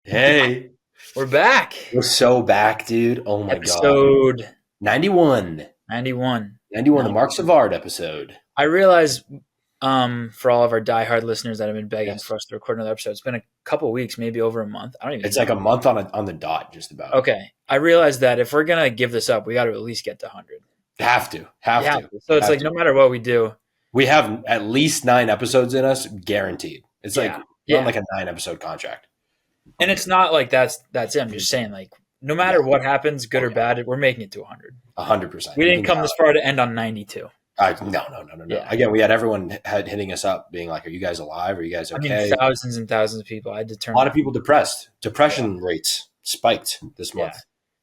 Hey, We're back. we're so back, dude. Oh my God. Episode 91. 91. 91, the Mark Savard episode. I realize for all of our diehard listeners that have been begging Yes. for us to record another episode, it's been a couple weeks, maybe over a month. I don't even It's know. like a month on the dot, just about. Okay. I realize that if we're going to give this up, we got to at least get to 100. Have to. Have Yeah. to. So it's Have like to. no matter what we do. We have at least 9 episodes in us, guaranteed. It's like we're on Yeah. like a 9-episode contract. And it's not like that's it. I'm just saying, like, no matter what happens, good or bad, we're making it to 100. 100%. We didn't come this far to end on 92. No. Yeah. Again, we had everyone hitting us up, being like, "Are you guys alive? Are you guys okay?" I mean, thousands and thousands of people. I had to turn A lot of people depressed. Depression rates spiked this month.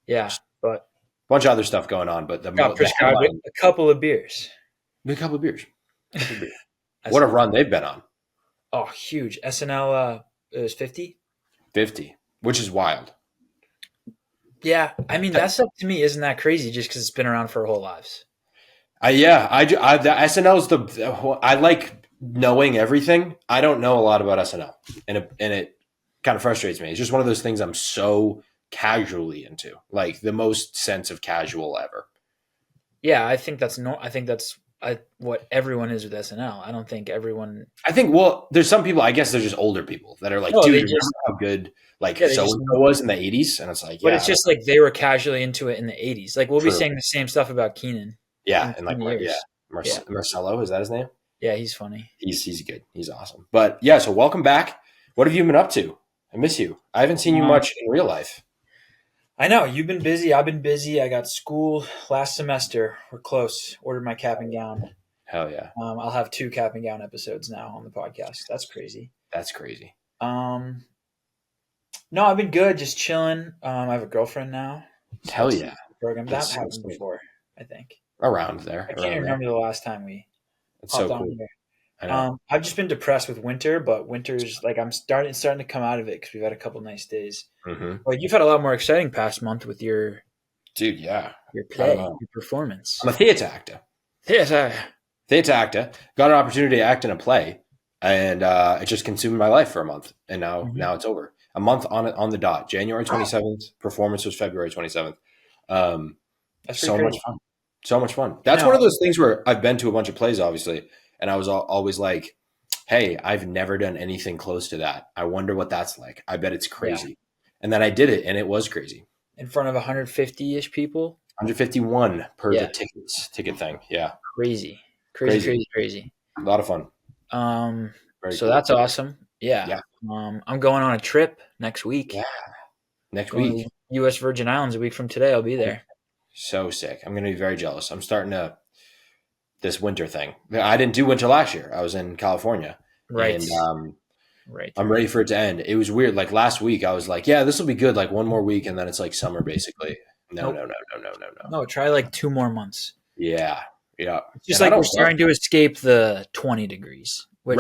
Yeah, but A bunch of other stuff going on, but got prescribed a couple of beers. A couple of beers. What a run they've been on. Oh, huge. SNL, it was 50? 50, which is wild. Yeah, I mean, that stuff to me isn't that crazy just because it's been around for our whole lives. The SNL I like knowing everything. I don't know a lot about SNL, and it kind of frustrates me. It's just one of those things I'm so casually into, like the most sense of casual ever. Yeah, I think that's what everyone is with SNL. I don't think everyone. There's some people. I guess they're just older people that are like, dude, remember how good so was in the '80s, and it's like, but it's just like they were casually into it in the '80s. Like we'll be saying the same stuff about Keenan. Yeah, and like Marcelo, is that his name? Yeah, he's funny. He's good. He's awesome. But yeah, so welcome back. What have you been up to? I miss you. I haven't seen you much in real life. I know. You've been busy. I've been busy. I got school last semester. We're close. Ordered my cap and gown. Hell yeah. I'll have 2 cap and gown episodes now on the podcast. That's crazy. That's crazy. No, I've been good. Just chilling. I have a girlfriend now. Hell yeah. Program. That happened before, I think. Around there. I can't remember the last time we It's so cool. here. I know. I've just been depressed with winter, but winter's like I'm starting to come out of it because we've had a couple nice days. Mm-hmm. Well, you've had a lot more exciting past month with your dude, yeah, your play, your performance. I'm a theater actor. Theater actor. Got an opportunity to act in a play, and it just consumed my life for a month, and now it's over. A month on the dot. January 27th. Performance was February 27th. That's so much fun. So much fun. That's one of those things where I've been to a bunch of plays, obviously, and I was always like, hey, I've never done anything close to that. I wonder what that's like. I bet it's crazy. Yeah. And then I did it, and it was crazy. In front of 150-ish people? 151 per the ticket thing. Yeah. Crazy. A lot of fun. So that's awesome. Yeah. I'm going on a trip next week. Yeah. Next week. U.S. Virgin Islands a week from today. I'll be there. So sick. I'm going to be very jealous. I'm starting this winter thing. I didn't do winter last year. I was in California. Right. And I'm ready for it to end. It was weird. Like last week, I was like, yeah, this will be good. Like one more week, and then it's like summer, basically. No. No, try like 2 more months. Yeah. It's just like we're starting to escape the 20 degrees. Which,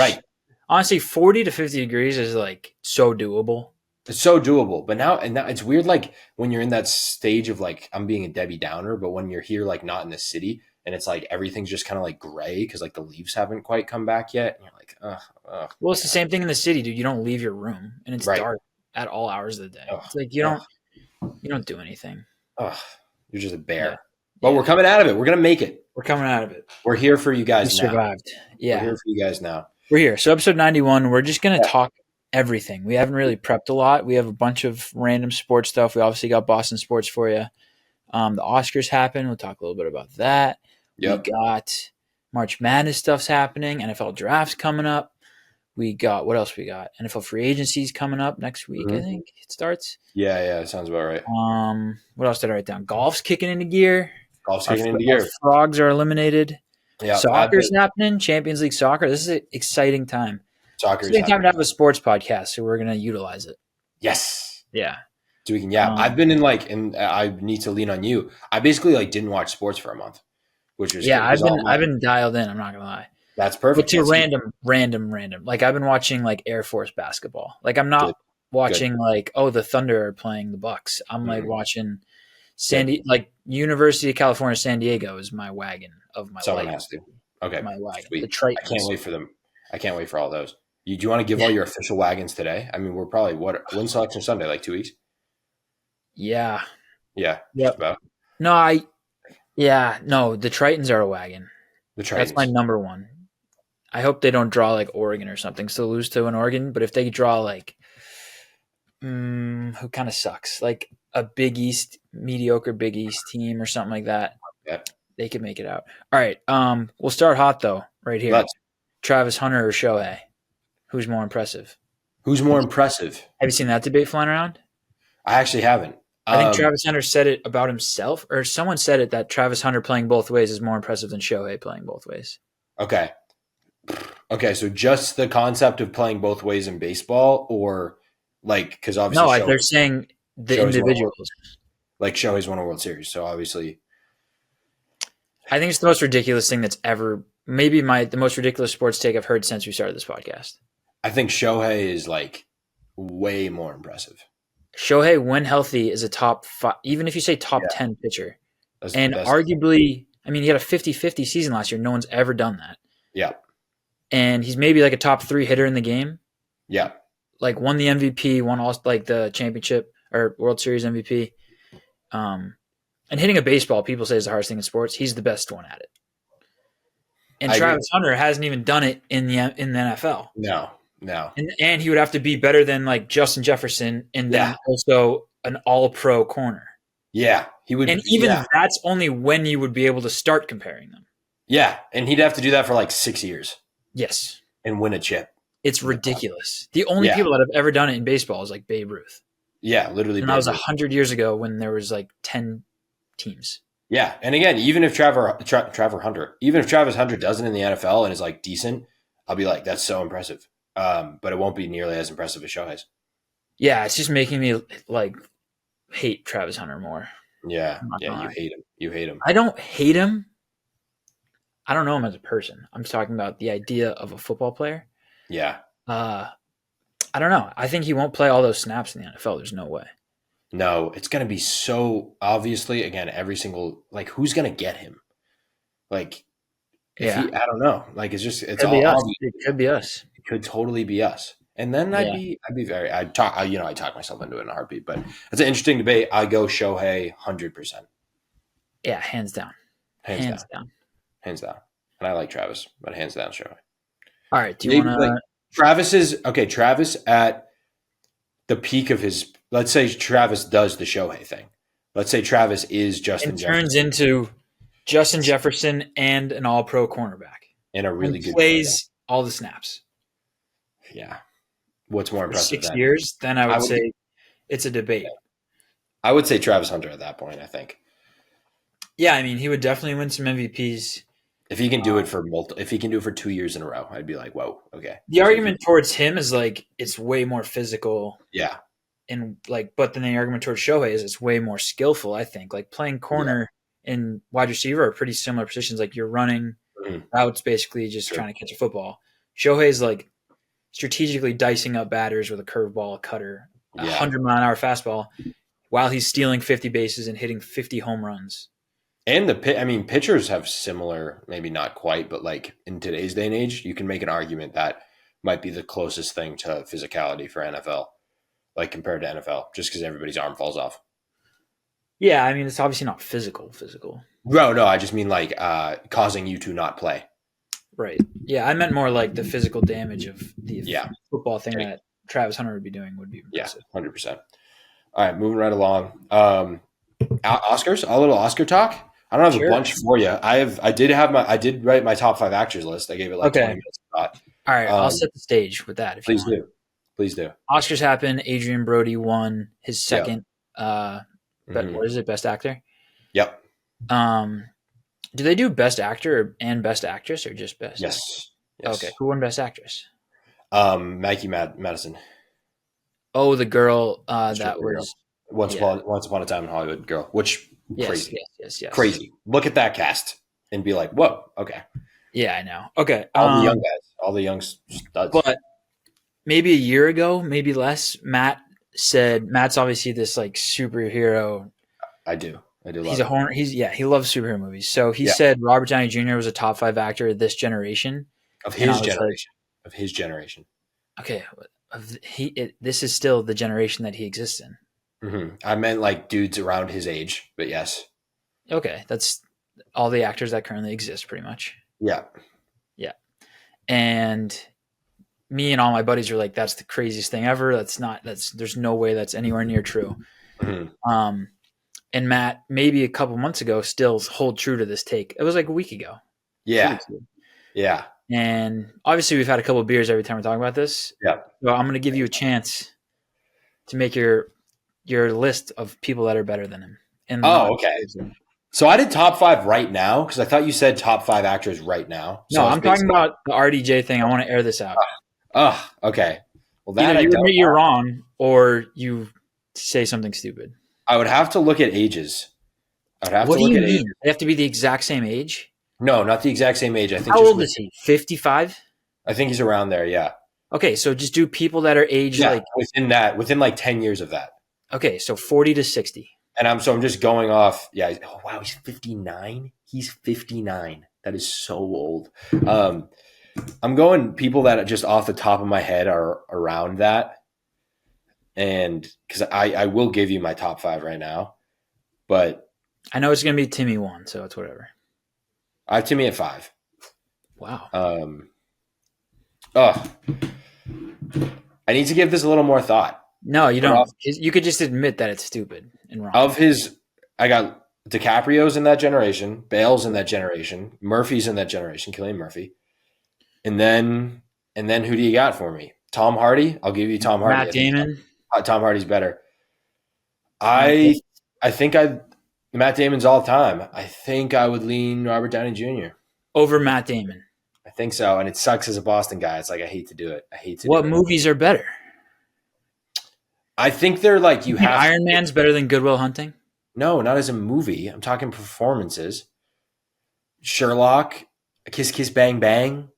honestly, 40 to 50 degrees is like so doable. It's so doable. But now it's weird, like when you're in that stage of like, I'm being a Debbie Downer, but when you're here, like not in the city, and it's like everything's just kind of like gray because like the leaves haven't quite come back yet. And you're like, ugh. Well, it's the same thing in the city, dude. You don't leave your room, and it's dark at all hours of the day. It's like you don't do anything. You're just a bear. Yeah. But we're coming out of it. We're gonna make it. We're coming out of it. We're here for you guys now. Survived. Yeah. We're here for you guys now. We're here. So episode 91, we're just gonna talk everything. We haven't really prepped a lot. We have a bunch of random sports stuff. We obviously got Boston sports for you. The Oscars happened. We'll talk a little bit about that. Yep. We got March Madness stuff's happening. NFL drafts coming up. We got what else? We got NFL free agencies coming up next week. I think it starts. Yeah, sounds about right. What else did I write down? Golf's kicking into gear. Our frogs are eliminated. Yeah, soccer's happening. Champions League soccer. This is an exciting time. It's a time to have a sports podcast, so we're gonna utilize it. Yes. Yeah. So we can. Yeah, I've been and I need to lean on you. I basically didn't watch sports for a month, which was I've been dialed in. I'm not gonna lie. That's perfect. But random. Like I've been watching like Air Force basketball. Like I'm not watching like the Thunder are playing the Bucks. I'm like watching like University of California, San Diego is my wagon of my life. Someone has to. Okay. My wagon. Sweet. I can't wait for them. I can't wait for all those. Do you want to give all your official wagons today? I mean, we're probably when's Selection Sunday? Like 2 weeks? Yeah. Yeah, just Yep. about. No, the Tritons are a wagon. The That's my Tritons. number one. I hope they don't draw like Oregon or something, so lose to an Oregon. But if they draw like, who kind of sucks, like a mediocre Big East team or something like that, Yeah. they could make it out. All right, we'll start hot though, right here. Travis Hunter or Shohei, who's more impressive? Who's more impressive? Have you seen that debate flying around? I actually haven't. I think Travis Hunter said it about himself, or someone said it that Travis Hunter playing both ways is more impressive than Shohei playing both ways. Okay. So just the concept of playing both ways in baseball, or like, because obviously they're saying the Shohei's individuals. Like Shohei's won a World Series, so obviously, I think it's the most ridiculous thing that's ever. Maybe the most ridiculous sports take I've heard since we started this podcast. I think Shohei is like way more impressive. Shohei, when healthy, is a top 5, even if you say top 10 pitcher. And arguably, I mean, he had a 50-50 season last year. No one's ever done that. Yeah. And he's maybe like a top 3 hitter in the game. Yeah. Like won the MVP, won all like the championship or World Series MVP. And hitting a baseball, people say is the hardest thing in sports. He's the best one at it. And Travis Hunter hasn't even done it in the NFL. No. And he would have to be better than like Justin Jefferson and then also an all-pro corner. Yeah, he would. And even that's only when you would be able to start comparing them. Yeah, and he'd have to do that for like 6 years. Yes. And win a chip. It's ridiculous. The only people that have ever done it in baseball is like Babe Ruth. Yeah, literally. And that was 100 years ago when there was like 10 teams. Yeah, and again, even if Travis Hunter doesn't in the NFL and is like decent, I'll be like, that's so impressive. But it won't be nearly as impressive as Shohei's. Yeah, it's just making me like hate Travis Hunter more. Yeah, you hate him. You hate him. I don't hate him. I don't know him as a person. I'm talking about the idea of a football player. Yeah. I don't know. I think he won't play all those snaps in the NFL. There's no way. No, it's going to be so obviously, again, every single, like, who's going to get him? Like, I don't know. Like, it's all obvious. It could be us. It could totally be us. And then I'd talk myself into it in a heartbeat, but it's an interesting debate. I go Shohei 100%. Yeah, hands down. Hands down. Hands down. And I like Travis, but hands down Shohei. All right. Do you want to? Travis at the peak of his, let's say Travis does the Shohei thing. Let's say Travis is Justin Jefferson. Turns into Justin Jefferson and an all-pro cornerback. And a really good plays all the snaps. Yeah. What's more impressive? 6 years, then I would say it's a debate. I would say Travis Hunter at that point, I think. Yeah, I mean, he would definitely win some MVPs. If he can do it for 2 years in a row, I'd be like, whoa, okay. The argument towards him is like it's way more physical. Yeah. And like, but then the argument towards Shohei is it's way more skillful, I think. Like playing corner and wide receiver are pretty similar positions. Like you're running routes, basically just trying to catch a football. Shohei's like strategically dicing up batters with a curveball, a cutter, 100-mile-an-hour fastball, while he's stealing 50 bases and hitting 50 home runs. And pitchers have similar, maybe not quite, but like in today's day and age, you can make an argument that might be the closest thing to physicality for NFL, like compared to NFL, just because everybody's arm falls off. Yeah, I mean, it's obviously not physical. No, I just mean like causing you to not play. Right. Yeah, I meant more like the physical damage of the football thing that Travis Hunter would be doing would be impressive. Yeah, 100%. All right, moving right along. Oscars, a little Oscar talk. I don't have a bunch for you. I did write my top 5 actors list. I gave it like 20 minutes of thought. All right, I'll set the stage with that. If please you want. Please do. Oscars happen. Adrian Brody won his second. What is it? Best actor. Yep. Do they do best actor and best actress or just best? Yes. Okay. Who won best actress? Maggie Madison. Oh, the girl that was Once Upon a Time in Hollywood girl, which crazy. Yes. Crazy. Look at that cast and be like, whoa, okay. Yeah, I know. Okay. All the young guys, all the young studs. But maybe a year ago, maybe less, Matt's obviously this like superhero. I do. He's a horn. He loves superhero movies. So he said Robert Downey Jr. was a top 5 actor of this generation. Of his generation. Okay, this is still the generation that he exists in. I meant like dudes around his age, but yes. Okay, that's all the actors that currently exist, pretty much. Yeah. Yeah, and me and all my buddies are like, "That's the craziest thing ever. There's no way that's anywhere near true." Mhm. And Matt, maybe a couple months ago, still hold true to this take. It was like a week ago, 2 Yeah. weeks ago. Yeah. And obviously, we've had a couple of beers every time we're talking about this. Yeah. So I'm going to give you a chance to make your list of people that are better than him. Oh, okay. So I did top 5 right now because I thought you said top 5 actors right now. So no, I'm talking about the RDJ thing. I want to air this out. Oh, okay. Well, that Either you admit you're wrong or you say something stupid. I would have to look at ages. What do you mean? They have to be the exact same age? No, not the exact same age. I think. How old is he? 55? I think he's around there. Yeah. Okay, so just do people that are aged like within like 10 years of that. Okay, so 40 to 60. And I'm just going off. Yeah. Oh wow, he's 59. He's 59. That is so old. I'm going people that just off the top of my head are around that, and because I will give you my top 5 right now, but I know it's going to be Timmy 1, so it's whatever. I have Timmy at 5. Wow. I need to give this a little more thought. No, you don't. You could just admit that it's stupid and wrong. I got DiCaprio's in that generation, Bale's in that generation, Murphy's in that generation, Cillian Murphy. And then who do you got for me? Tom Hardy? I'll give you Tom Hardy. Matt Damon? Tom Hardy's better. I think Matt Damon's all time. I think I would lean Robert Downey Jr. over Matt Damon. I think so. And it sucks as a Boston guy. It's like I hate to do it. What movies are better? I think they're like Iron Man's better than Good Will Hunting? No, not as a movie. I'm talking performances. Sherlock, Kiss Kiss Bang Bang,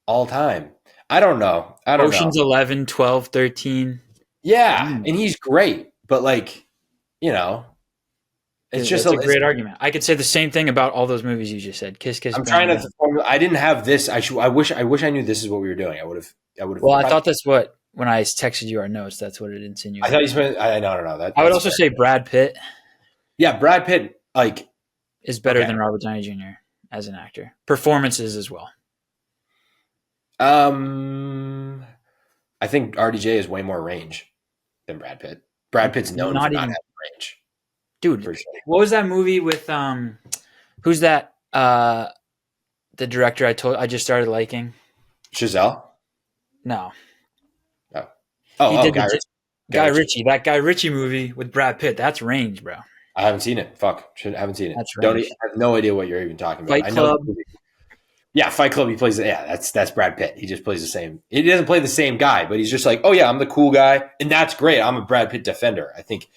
all time. I don't know. Ocean's 11, 12, 13. Yeah, and he's great. But like, it's just a great argument. I could say the same thing about all those movies you just said. Kiss Kiss I'm Bang trying to I didn't have this. I wish I knew this is what we were doing. I would have Well, I thought that's what when I texted you our notes, that's what it insinuated. I thought you spent no. I would also say Brad Pitt. Yeah, Brad Pitt is better than Robert Downey Jr. as an actor. Performances as well. I think RDJ has way more range than Brad Pitt. Brad Pitt's known for not having range. Dude, what was that movie with who's that? The director I just started liking. Chazelle? No. Oh, Guy Ritchie. That Guy Ritchie movie with Brad Pitt. That's range, bro. I haven't seen it. Fuck. I haven't seen it. That's range. I have no idea what you're even talking about. Fight Club. Yeah, Fight Club. He plays. Yeah, that's Brad Pitt. He just plays the same. He doesn't play the same guy, but he's just like, oh yeah, I'm the cool guy, and that's great. I'm a Brad Pitt defender. I think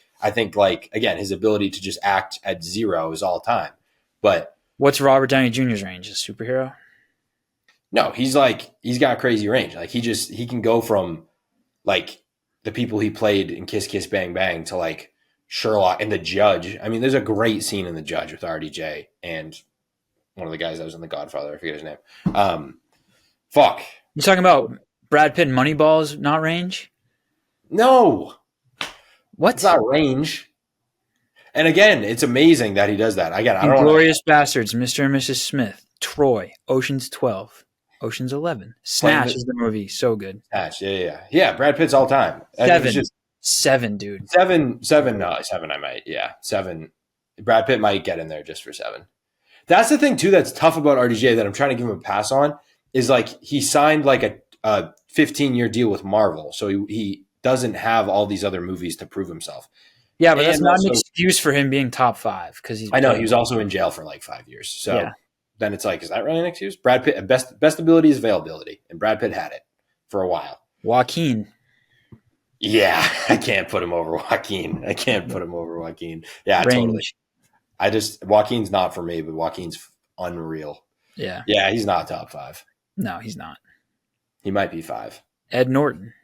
like again, his ability to just act at 0 is all time. But what's Robert Downey Jr.'s range? A superhero? No, he's got crazy range. Like he can go from like the people he played in Kiss Kiss Bang Bang to like Sherlock and The Judge. I mean, there's a great scene in The Judge with RDJ and one of the guys that was in The Godfather. I forget his name. Fuck. You talking about Brad Pitt Moneyball's not range? No. What? It's not range. And again, it's amazing that he does that. Again, I don't know. Glorious Bastards, Mr. and Mrs. Smith, Troy, Ocean's 12, Ocean's 11. Snatch is the movie. So good. Snatch, yeah. Yeah, Brad Pitt's all time. 7, dude. 7, no, 7 I might. Yeah, 7. Brad Pitt might get in there just for 7. That's the thing, too, that's tough about RDJ that I'm trying to give him a pass on is like he signed like a 15-year deal with Marvel. So he doesn't have all these other movies to prove himself. Yeah, but that's not an excuse for him being top 5 because I know he was also in jail for like 5 years. So then it's like, is that really an excuse? Brad Pitt, best ability is availability, and Brad Pitt had it for a while. Joaquin. Yeah, I can't put him over Joaquin. Yeah, range. Totally. Joaquin's not for me, but Joaquin's unreal. Yeah. Yeah, he's not top 5. No, he's not. He might be 5. Ed Norton.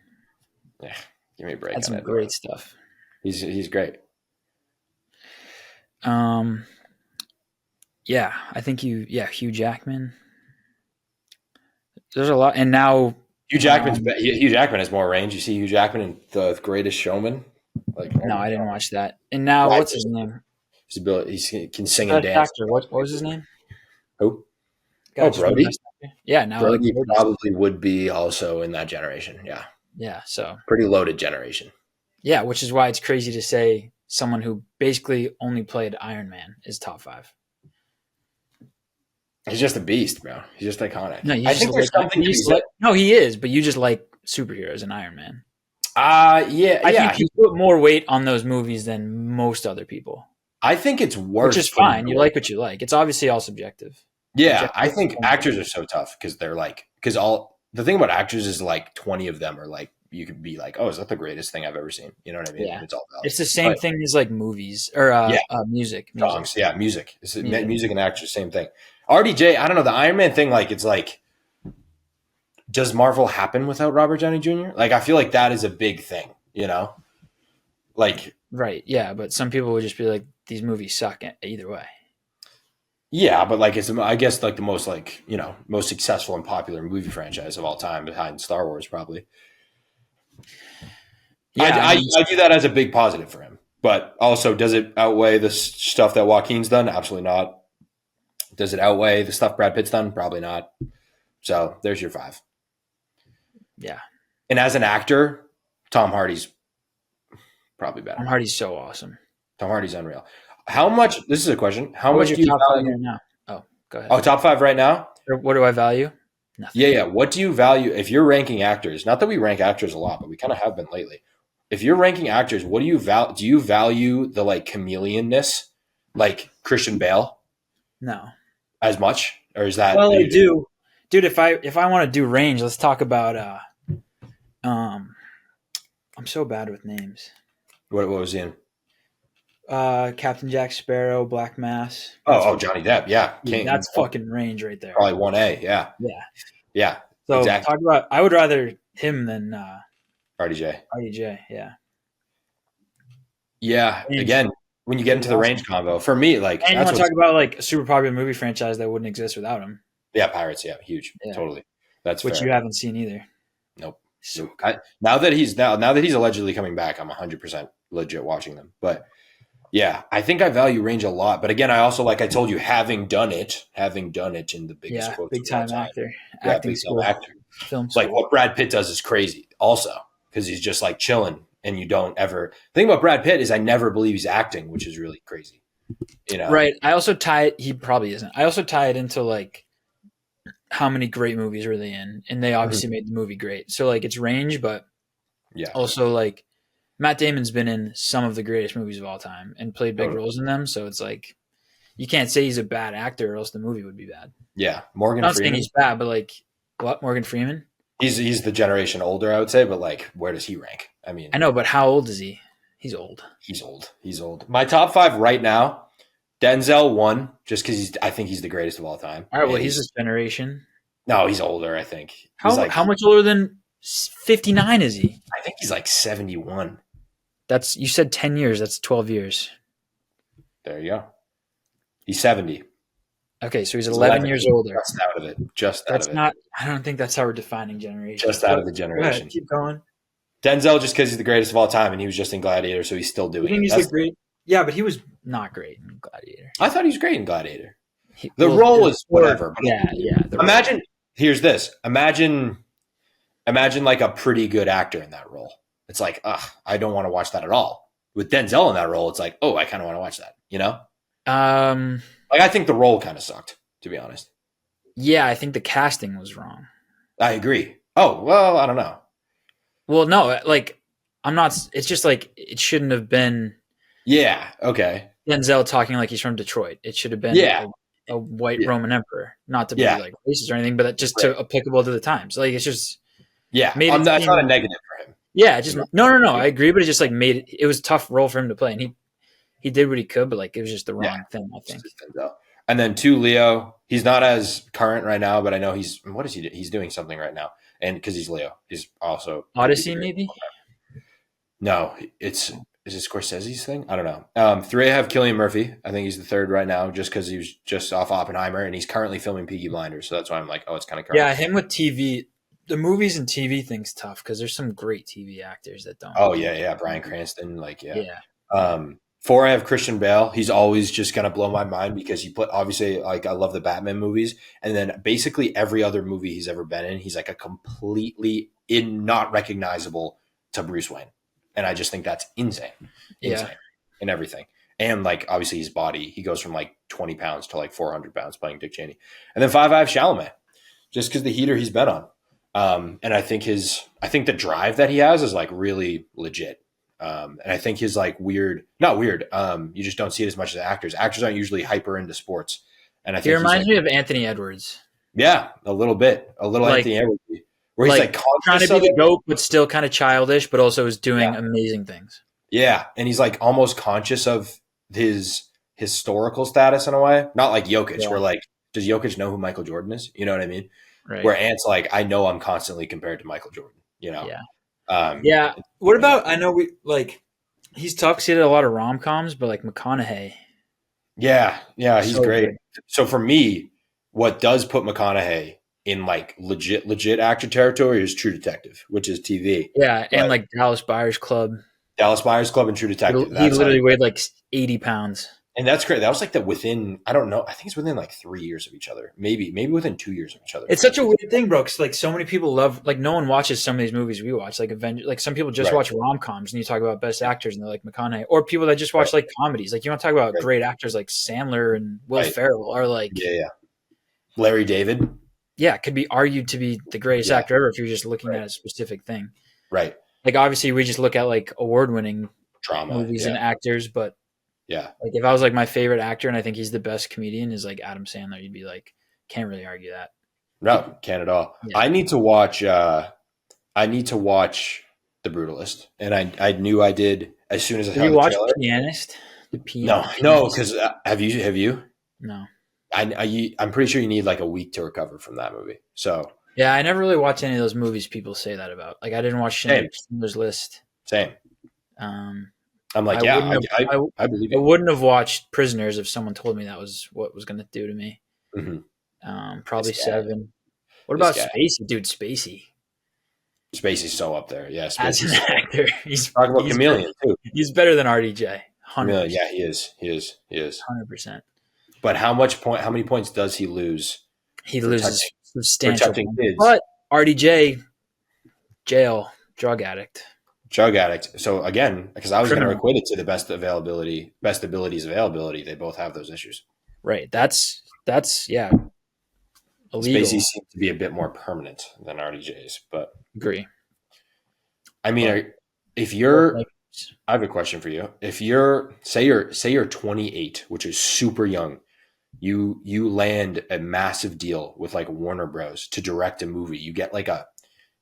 Yeah, give me a break. That's some great stuff. He's great. Yeah, I think Hugh Jackman. There's a lot, and now Hugh Jackman has more range. You see Hugh Jackman in The Greatest Showman. Like, No, I didn't watch that. And now, Why? what's his name? He can sing and Best dance. actor. What was his name? Who? Guy just won Brody. Best Actor. Yeah, now like Brody Brody's- probably would be also in that generation. Yeah, Yeah, so pretty loaded generation. yeah, which is why it's crazy to say someone who basically only played Iron Man is top 5. He's just a beast, bro. He's just iconic. No, I think there's something to be said. no, he is, but you just like superheroes and Iron Man. Yeah. I think you put more weight on those movies than most other people, I think it's worse. which is fine. You like what you like. It's obviously all subjective. Yeah, I think actors are so tough because they're like, the thing about actors is like 20 of them are like, you could be like, oh, is that the greatest thing I've ever seen? You know what I mean? Yeah. It's all valid. It's the same thing as like movies or music. Songs. Yeah, music. Music and actors, same thing. RDJ, I don't know, the Iron Man thing, like, it's like, does Marvel happen without Robert Downey Jr.? Like, I feel like that is a big thing, you know? Like, Right, yeah, but some people would just be like, these movies suck either way. yeah, but like, it's, I guess, like the most, like, you know, most successful and popular movie franchise of all time behind Star Wars, probably. Yeah, I view that as a big positive for him. But also, does it outweigh the stuff that Joaquin's done? Absolutely not. Does it outweigh the stuff Brad Pitt's done? Probably not. So there's your 5. Yeah. And as an actor, Tom Hardy's probably better. Tom Hardy's so awesome. Tom Hardy's unreal. How much? This is a question. How What's much your do you top 5 value? right now? Oh, go ahead. Oh, top 5 right now? Or what do I value? Nothing. Yeah. What do you value if you're ranking actors? Not that we rank actors a lot, but we kind of have been lately. If you're ranking actors, what do you value? Do you value the like chameleonness, like Christian Bale, No. as much, or is that? Well, I do, dude. If I want to do range, let's talk about. I'm so bad with names. What was he in? Captain Jack Sparrow, Black Mass. Oh, Johnny Depp. Yeah, Dude, that's fucking range right there. probably 1A. Yeah, Yeah. yeah. So Exactly. talk about. I would rather him than RDJ. RDJ. Yeah. Yeah. Range. Again, when you get into the range combo, for me, like, And you that's want to what's- talk about like a super popular movie franchise that wouldn't exist without him, yeah, Pirates. Yeah, huge. Yeah. Totally. That's which fair. you haven't seen either. Nope. So Now that he's allegedly coming back, I'm 100% legit watching them. But yeah, I think I value range a lot. But again, I also, like I told you, having done it in the biggest yeah, quotes big of all time time. actor, Yeah, acting big school, time actor. film It's like school. what Brad Pitt does is crazy also, because he's just like chilling and you don't ever. The thing about Brad Pitt is I never believe he's acting, which is really crazy. You know? Right. I also tie it. He probably isn't. I also tie it into like how many great movies are they in, and they obviously made the movie great. So like it's range, but Yeah. also like Matt Damon's been in some of the greatest movies of all time and played big roles in them. So it's like you can't say he's a bad actor, or else the movie would be bad. Yeah. Morgan I'm not saying Freeman. he's bad, but like what Morgan Freeman? He's the generation older, I would say, but like, where does he rank? I mean, I know, but how old is he? He's old. he's old. He's old. My top 5 right now, Denzel 1, just because I think he's the greatest of all time. All right. Well, And he's this generation. no, he's older. I think. How much older than 59 is he? I think he's like 71. That's you said 10 years. That's 12 years. There you go. He's 70. Okay, so he's 11 years older. Just out of it. That's not. I don't think that's how we're defining generation. Just out of the Go generation. ahead, keep going. Denzel, just because he's the greatest of all time, and he was just in Gladiator, so he's still You doing think it. he's That's- the great? Yeah, but he was not great in Gladiator. I thought he was great in Gladiator. The role was whatever. Yeah, yeah. Imagine. Here's this. Imagine like a pretty good actor in that role. It's like, I don't want to watch that at all. With Denzel in that role, it's like, oh, I kind of want to watch that. You know, like I think the role kind of sucked, to be honest. Yeah, I think the casting was wrong. I agree. Oh well, I don't know. Well, no, like I'm not. It's just like it shouldn't have been Yeah. Okay. Denzel talking like he's from Detroit. It should have been a white Roman emperor, not to be like racist or anything, but just to applicable to the times. Like it's just Yeah. made it That's seem- not a negative for him. Yeah, just no. I agree, but it just like made it. It was a tough role for him to play, and he did what he could, but like it was just the wrong thing. I think. And then 2, Leo. He's not as current right now, but I know he's what is he? He's doing something right now, and because he's Leo, he's also Odyssey, maybe. No, is it Scorsese's thing? I don't know. 3, I have Cillian Murphy. I think he's the 3rd right now, just because he was just off Oppenheimer, and he's currently filming Peaky Blinders, so that's why I'm like, oh, it's kind of current. Yeah, him with TV. the movies and TV thing's tough because there's some great TV actors that don't. Oh yeah. Bryan Cranston, like Yeah. Four, I have Christian Bale. He's always just gonna blow my mind because obviously like I love the Batman movies, and then basically every other movie he's ever been in, he's like a completely not recognizable to Bruce Wayne, and I just think that's insane in everything. And like obviously his body, he goes from like 20 pounds to like 400 pounds playing Dick Cheney. And then five, I have Chalamet, just because the heater he's been on. And I think the drive that he has is like really legit. And I think his like not weird. You just don't see it as much as actors. Actors aren't usually hyper into sports. And I think he reminds me of Anthony Edwards. Yeah, a little bit. A little like, Anthony Edwards. Where he's like trying to be the GOAT, but still kind of childish, but also is doing amazing things. Yeah. And he's like almost conscious of his historical status in a way. Not like Jokic, where like, does Jokic know who Michael Jordan is? You know what I mean? Right. Where Ant's like, I know I'm constantly compared to Michael Jordan, you know? Yeah. What about, I know he's tough because he did a lot of rom-coms, but like McConaughey. Yeah. He's so great. Good. So for me, what does put McConaughey in like legit actor territory is True Detective, which is TV. Yeah. And like Dallas Buyers Club and True Detective. He literally weighed like 80 pounds. And that's great. That was like within, I don't know, I think it's within like 3 years of each other. Maybe within 2 years of each other. It's such a weird thing, bro, because like so many people love, like no one watches some of these movies we watch, like Avengers, like some people just watch rom-coms and you talk about best actors and they're like McConaughey, or people that just watch like comedies. Like you want to talk about great actors like Sandler and Will Ferrell or like. Yeah. Larry David. Yeah, could be argued to be the greatest actor ever if you're just looking at a specific thing. Right. Like obviously we just look at like award-winning drama movies and actors, but yeah, like if I was like my favorite actor and I think he's the best comedian is like Adam Sandler, you'd be like, can't really argue that. No, can't at all. Yeah. I need to watch The Brutalist, and I knew I did as soon as I saw the watched trailer. Pianist? No, because have you? No. I'm pretty sure you need like a week to recover from that movie. So yeah, I never really watched any of those movies people say that about. Like I didn't watch Schindler's List. Same. I'm like, I believe it. I wouldn't have watched Prisoners if someone told me that was what was going to do to me. Mm-hmm. Probably 7. What about Spacey? Dude, Spacey. Spacey's so up there. Yeah, as an actor. He's talking about Chameleon too. He's better than RDJ. 100%. Yeah, he is. 100%. But how many points does he lose? He loses substantial. But RDJ, jail, drug addict. So again, because I was going to equate it to the best abilities availability. They both have those issues. Right. That's illegal. Spacey seems to be a bit more permanent than RDJ's, but agree. I mean, I have a question for you. If you're say you're 28, which is super young, you land a massive deal with like Warner Bros. To direct a movie. You get like a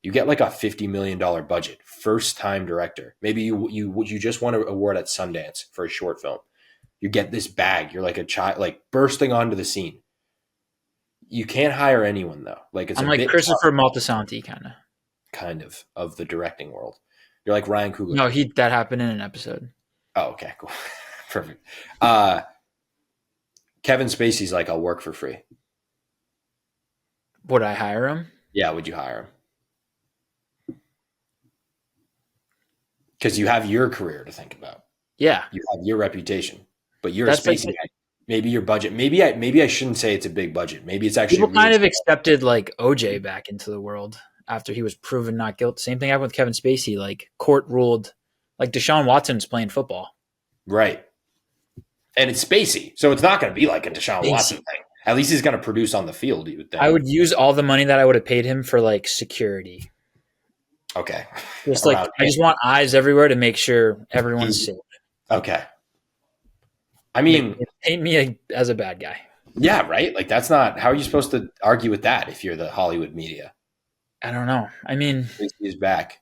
$50 million budget, first time director. Maybe you just won an award at Sundance for a short film. You get this bag. You're like a child, like bursting onto the scene. You can't hire anyone though. Like I'm like Christopher Moltisanti, kind of the directing world. You're like Ryan Coogler. No, that happened in an episode. Oh, okay, cool, perfect. Kevin Spacey's like, I'll work for free. Would I hire him? Yeah, would you hire him? Because you have your career to think about. Yeah, you have your reputation, but you're a Spacey guy. Maybe your budget. Maybe I shouldn't say it's a big budget. Maybe it's actually people kind of accepted like OJ back into the world after he was proven not guilty. Same thing happened with Kevin Spacey. Like court ruled, like Deshaun Watson's playing football, right? And it's Spacey, so it's not going to be like a Deshaun Watson thing. At least he's going to produce on the field. You would think. I would use all the money that I would have paid him for like security. Okay, just like I just want eyes everywhere to make sure everyone's safe. Okay. I mean, paint me as a bad guy. Yeah, right? Like that's not – how are you supposed to argue with that if you're the Hollywood media? I don't know. I mean – he's back.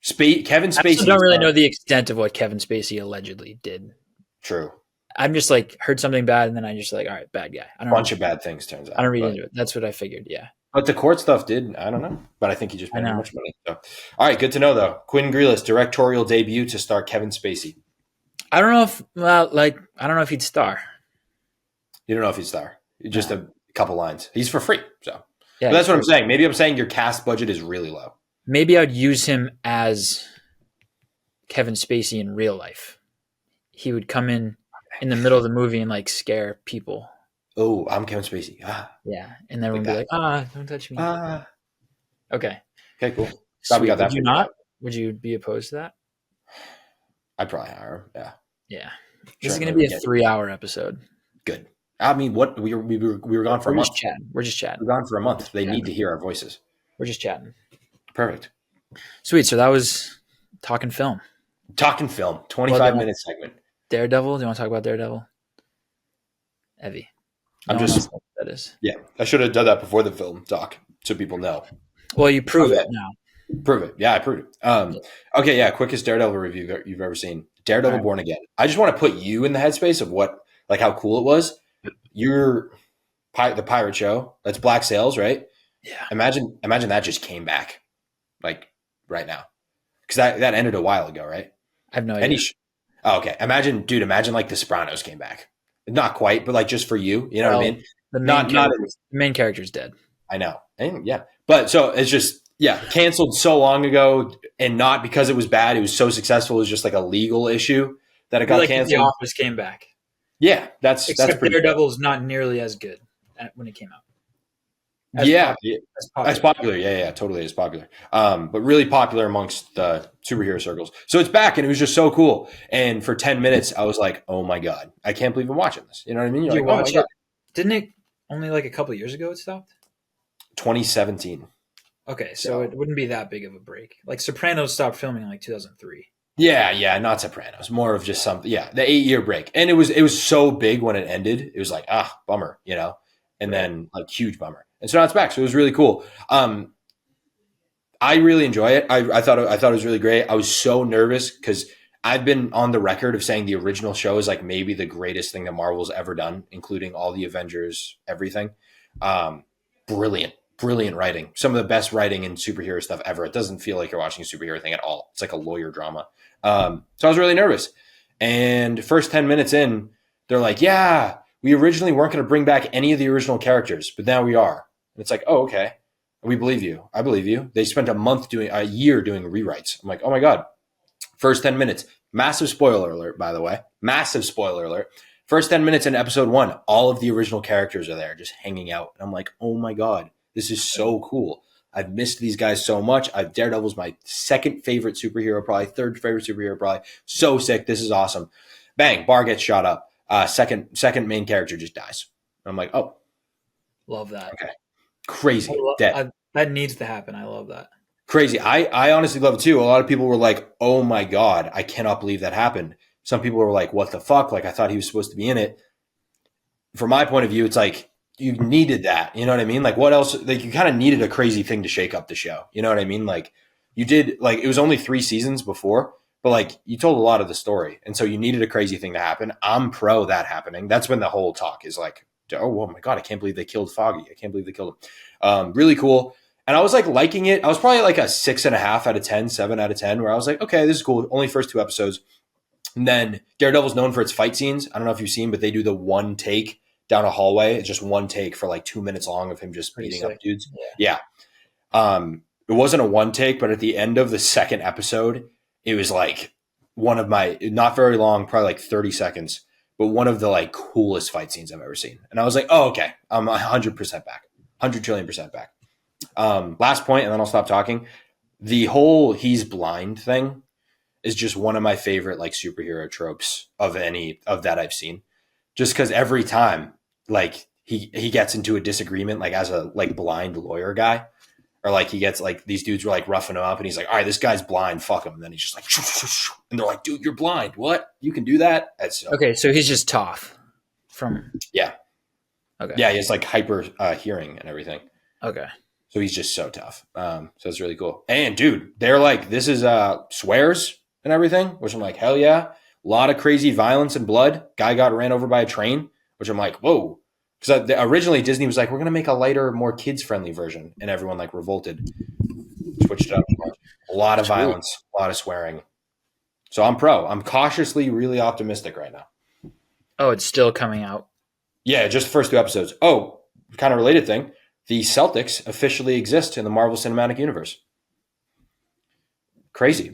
Kevin Spacey – I don't really know the extent of what Kevin Spacey allegedly did. True. I'm just like heard something bad and then I just like, all right, bad guy. I don't bunch of bad things turns out. I don't read into it. That's what I figured, yeah. But the court stuff did – I don't know. But I think he just made too much money. So. All right, good to know though. Quinn Grealish, directorial debut to star Kevin Spacey. I don't know if he'd star. You don't know if he'd star. Just a couple lines. He's for free, so Yeah, But that's what I'm saying. Maybe I'm saying your cast budget is really low. Maybe I'd use him as Kevin Spacey in real life. He would come in the middle of the movie and like scare people. Oh, I'm Kevin Spacey. Yeah, and everyone would be like, don't touch me. Okay. Okay, cool. Glad we got that. Would you not? Would you be opposed to that? I'd probably hire him. Yeah. Yeah. This is going to be a 3-hour episode. Good. I mean, what we were gone for a month. We're just chatting. We're gone for a month. They need to hear our voices. We're just chatting. Perfect. Sweet. So that was talking film. 25-minute segment. Daredevil. Do you want to talk about Daredevil? Evie. I'm just that is. Yeah, I should have done that before the film talk so people know. Well, you prove it now. Prove it. Yeah, I proved it. Okay, yeah, quickest Daredevil review you've ever seen. Daredevil Born Again. I just want to put you in the headspace of how cool it was. You're the pirate show. That's Black Sails, right? Yeah. Imagine that just came back, like right now, because that ended a while ago, right? I have no idea. Okay. Imagine like The Sopranos came back. Not quite, but like just for you know what I mean? The main character's dead. I know. And yeah. But so it's just, canceled so long ago, and not because it was bad. It was so successful. It was just like a legal issue that it got canceled. The Office came back. Yeah. That's pretty Daredevil is not nearly as good when it came out. As popular. Yeah, totally as popular. But really popular amongst the superhero circles. So it's back, and it was just so cool. And for 10 minutes, I was like, "Oh my god, I can't believe I'm watching this." You know what I mean? You're like, "Oh my god!" Didn't it only like a couple of years ago it stopped? 2017. Okay, so it wouldn't be that big of a break. Like Sopranos stopped filming in like 2003. Yeah, not Sopranos. More of just something. Yeah, the 8-year break, and it was so big when it ended. It was like bummer, you know, and then like huge bummer. And so now it's back. So it was really cool. I really enjoy it. I thought it was really great. I was so nervous because I've been on the record of saying the original show is like maybe the greatest thing that Marvel's ever done, including all the Avengers, everything. Brilliant writing. Some of the best writing in superhero stuff ever. It doesn't feel like you're watching a superhero thing at all. It's like a lawyer drama. So I was really nervous. And first 10 minutes in, they're like, yeah, we originally weren't going to bring back any of the original characters, but now we are. And it's like, oh, okay. We believe you. I believe you. They spent a year doing rewrites. I'm like, oh my God. First 10 minutes. Massive spoiler alert, by the way. Massive spoiler alert. First 10 minutes in episode 1, all of the original characters are there just hanging out. And I'm like, oh my God, this is so cool. I've missed these guys so much. Daredevil's my second favorite superhero, probably third favorite superhero, probably. So sick. This is awesome. Bang, bar gets shot up. Second main character just dies. I'm like, oh. Love that. Okay. Crazy. Dead. That needs to happen. I love that. Crazy. I honestly love it too. A lot of people were like, oh my God, I cannot believe that happened. Some people were like, what the fuck? Like, I thought he was supposed to be in it. From my point of view, it's like, you needed that. You know what I mean? Like, what else? Like, you kind of needed a crazy thing to shake up the show. You know what I mean? Like, you did, like, it was only 3 seasons before, but like, you told a lot of the story. And so you needed a crazy thing to happen. I'm pro that happening. That's when the whole talk is like, oh my God, I can't believe they killed Foggy. I can't believe they killed him. Really cool. And I was like liking it. I was probably like a 6.5 out of 10, 7 out of 10, where I was like, okay, this is cool. Only first 2 episodes. And then Daredevil's known for its fight scenes. I don't know if you've seen, but they do the one take down a hallway. It's just one take for like 2 minutes long of him just beating up dudes. Yeah. It wasn't a one take, but at the end of the second episode, it was like one of my, not very long, probably like 30 seconds, but one of the like coolest fight scenes I've ever seen. And I was like, oh, okay, I'm 100% back, 100 trillion% back. Last point, and then I'll stop talking. The whole he's blind thing is just one of my favorite like superhero tropes of that I've seen. Just because every time like he gets into a disagreement like as a like blind lawyer guy, or like he gets like these dudes were like roughing him up and he's like, all right, this guy's blind, fuck him. And then he's just like, and they're like, dude, you're blind. What? You can do that? Okay, so he's just tough from yeah. Okay. Yeah, he has like hyper hearing and everything. Okay. So he's just so tough. So it's really cool. And dude, they're like, this is swears and everything, which I'm like, hell yeah. A lot of crazy violence and blood. Guy got ran over by a train, which I'm like, whoa. Because originally Disney was like, we're going to make a lighter, more kids-friendly version. And everyone like revolted. Switched it up. A lot of violence, a lot of swearing. So I'm pro. I'm cautiously really optimistic right now. Oh, it's still coming out. Yeah, just the first 2 episodes. Oh, kind of related thing. the Celtics officially exist in the Marvel Cinematic Universe. Crazy.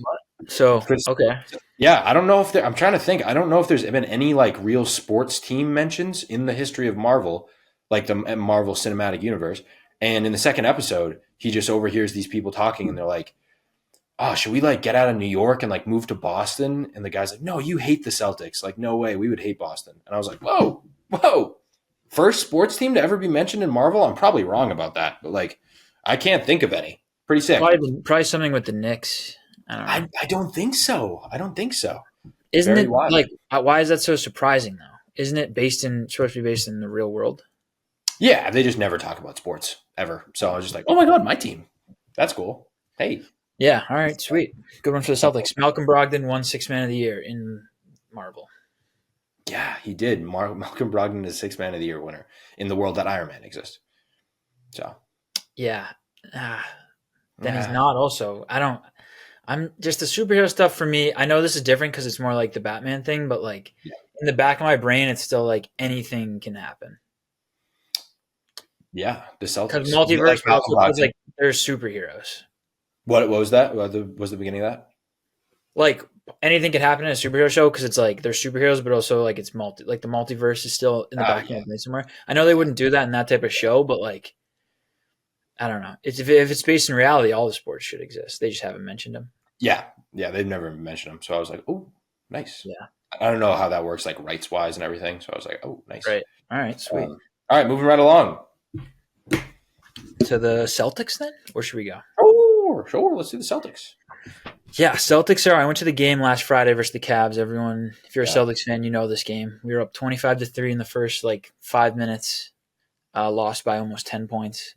So, okay. Yeah, I don't know if I'm trying to think. I don't know if there's been any like real sports team mentions in the history of Marvel, like the Marvel Cinematic Universe. And in the second episode, he just overhears these people talking, and they're like, "Oh, should we like get out of New York and like move to Boston?" And the guy's like, "No, you hate the Celtics. Like, no way, we would hate Boston." And I was like, "Whoa, whoa!" First sports team to ever be mentioned in Marvel. I'm probably wrong about that, but like, I can't think of any. Pretty sick. Probably something with the Knicks. I don't know. I don't think so. I don't think so. Isn't Very it wild. like why is that so surprising though? Isn't it supposed to be based in the real world? Yeah, they just never talk about sports ever. So I was just like, oh my God, my team. That's cool. Hey. Yeah, all right, sweet. Good one for the Celtics. Malcolm Brogdon won Sixth Man of the Year in Marvel. Yeah, he did. Malcolm Brogdon is Sixth Man of the Year winner in the world that Iron Man exists. So. Yeah. Then he's not also. I'm just the superhero stuff for me. I know this is different because it's more like the Batman thing, but like in the back of my brain, it's still like anything can happen. Yeah, the Celtics. Because multiverse also feels like they're superheroes. What was that? What was the beginning of that? Like anything can happen in a superhero show because it's like they're superheroes, but also like it's the multiverse is still in the back of my brain somewhere. I know they wouldn't do that in that type of show, but like I don't know. If it's based in reality, all the sports should exist. They just haven't mentioned them. Yeah, they've never mentioned them. So I was like, oh, nice. Yeah, I don't know how that works, like rights wise and everything. So I was like, oh, nice. Right. All right. Sweet. All right, moving right along to the Celtics. Then where should we go? Sure. Let's do the Celtics. Yeah, Celtics are. I went to the game last Friday versus the Cavs. Everyone, if you're a Celtics fan, you know this game. We were up 25-3 in the first like 5 minutes. Lost by almost 10 points.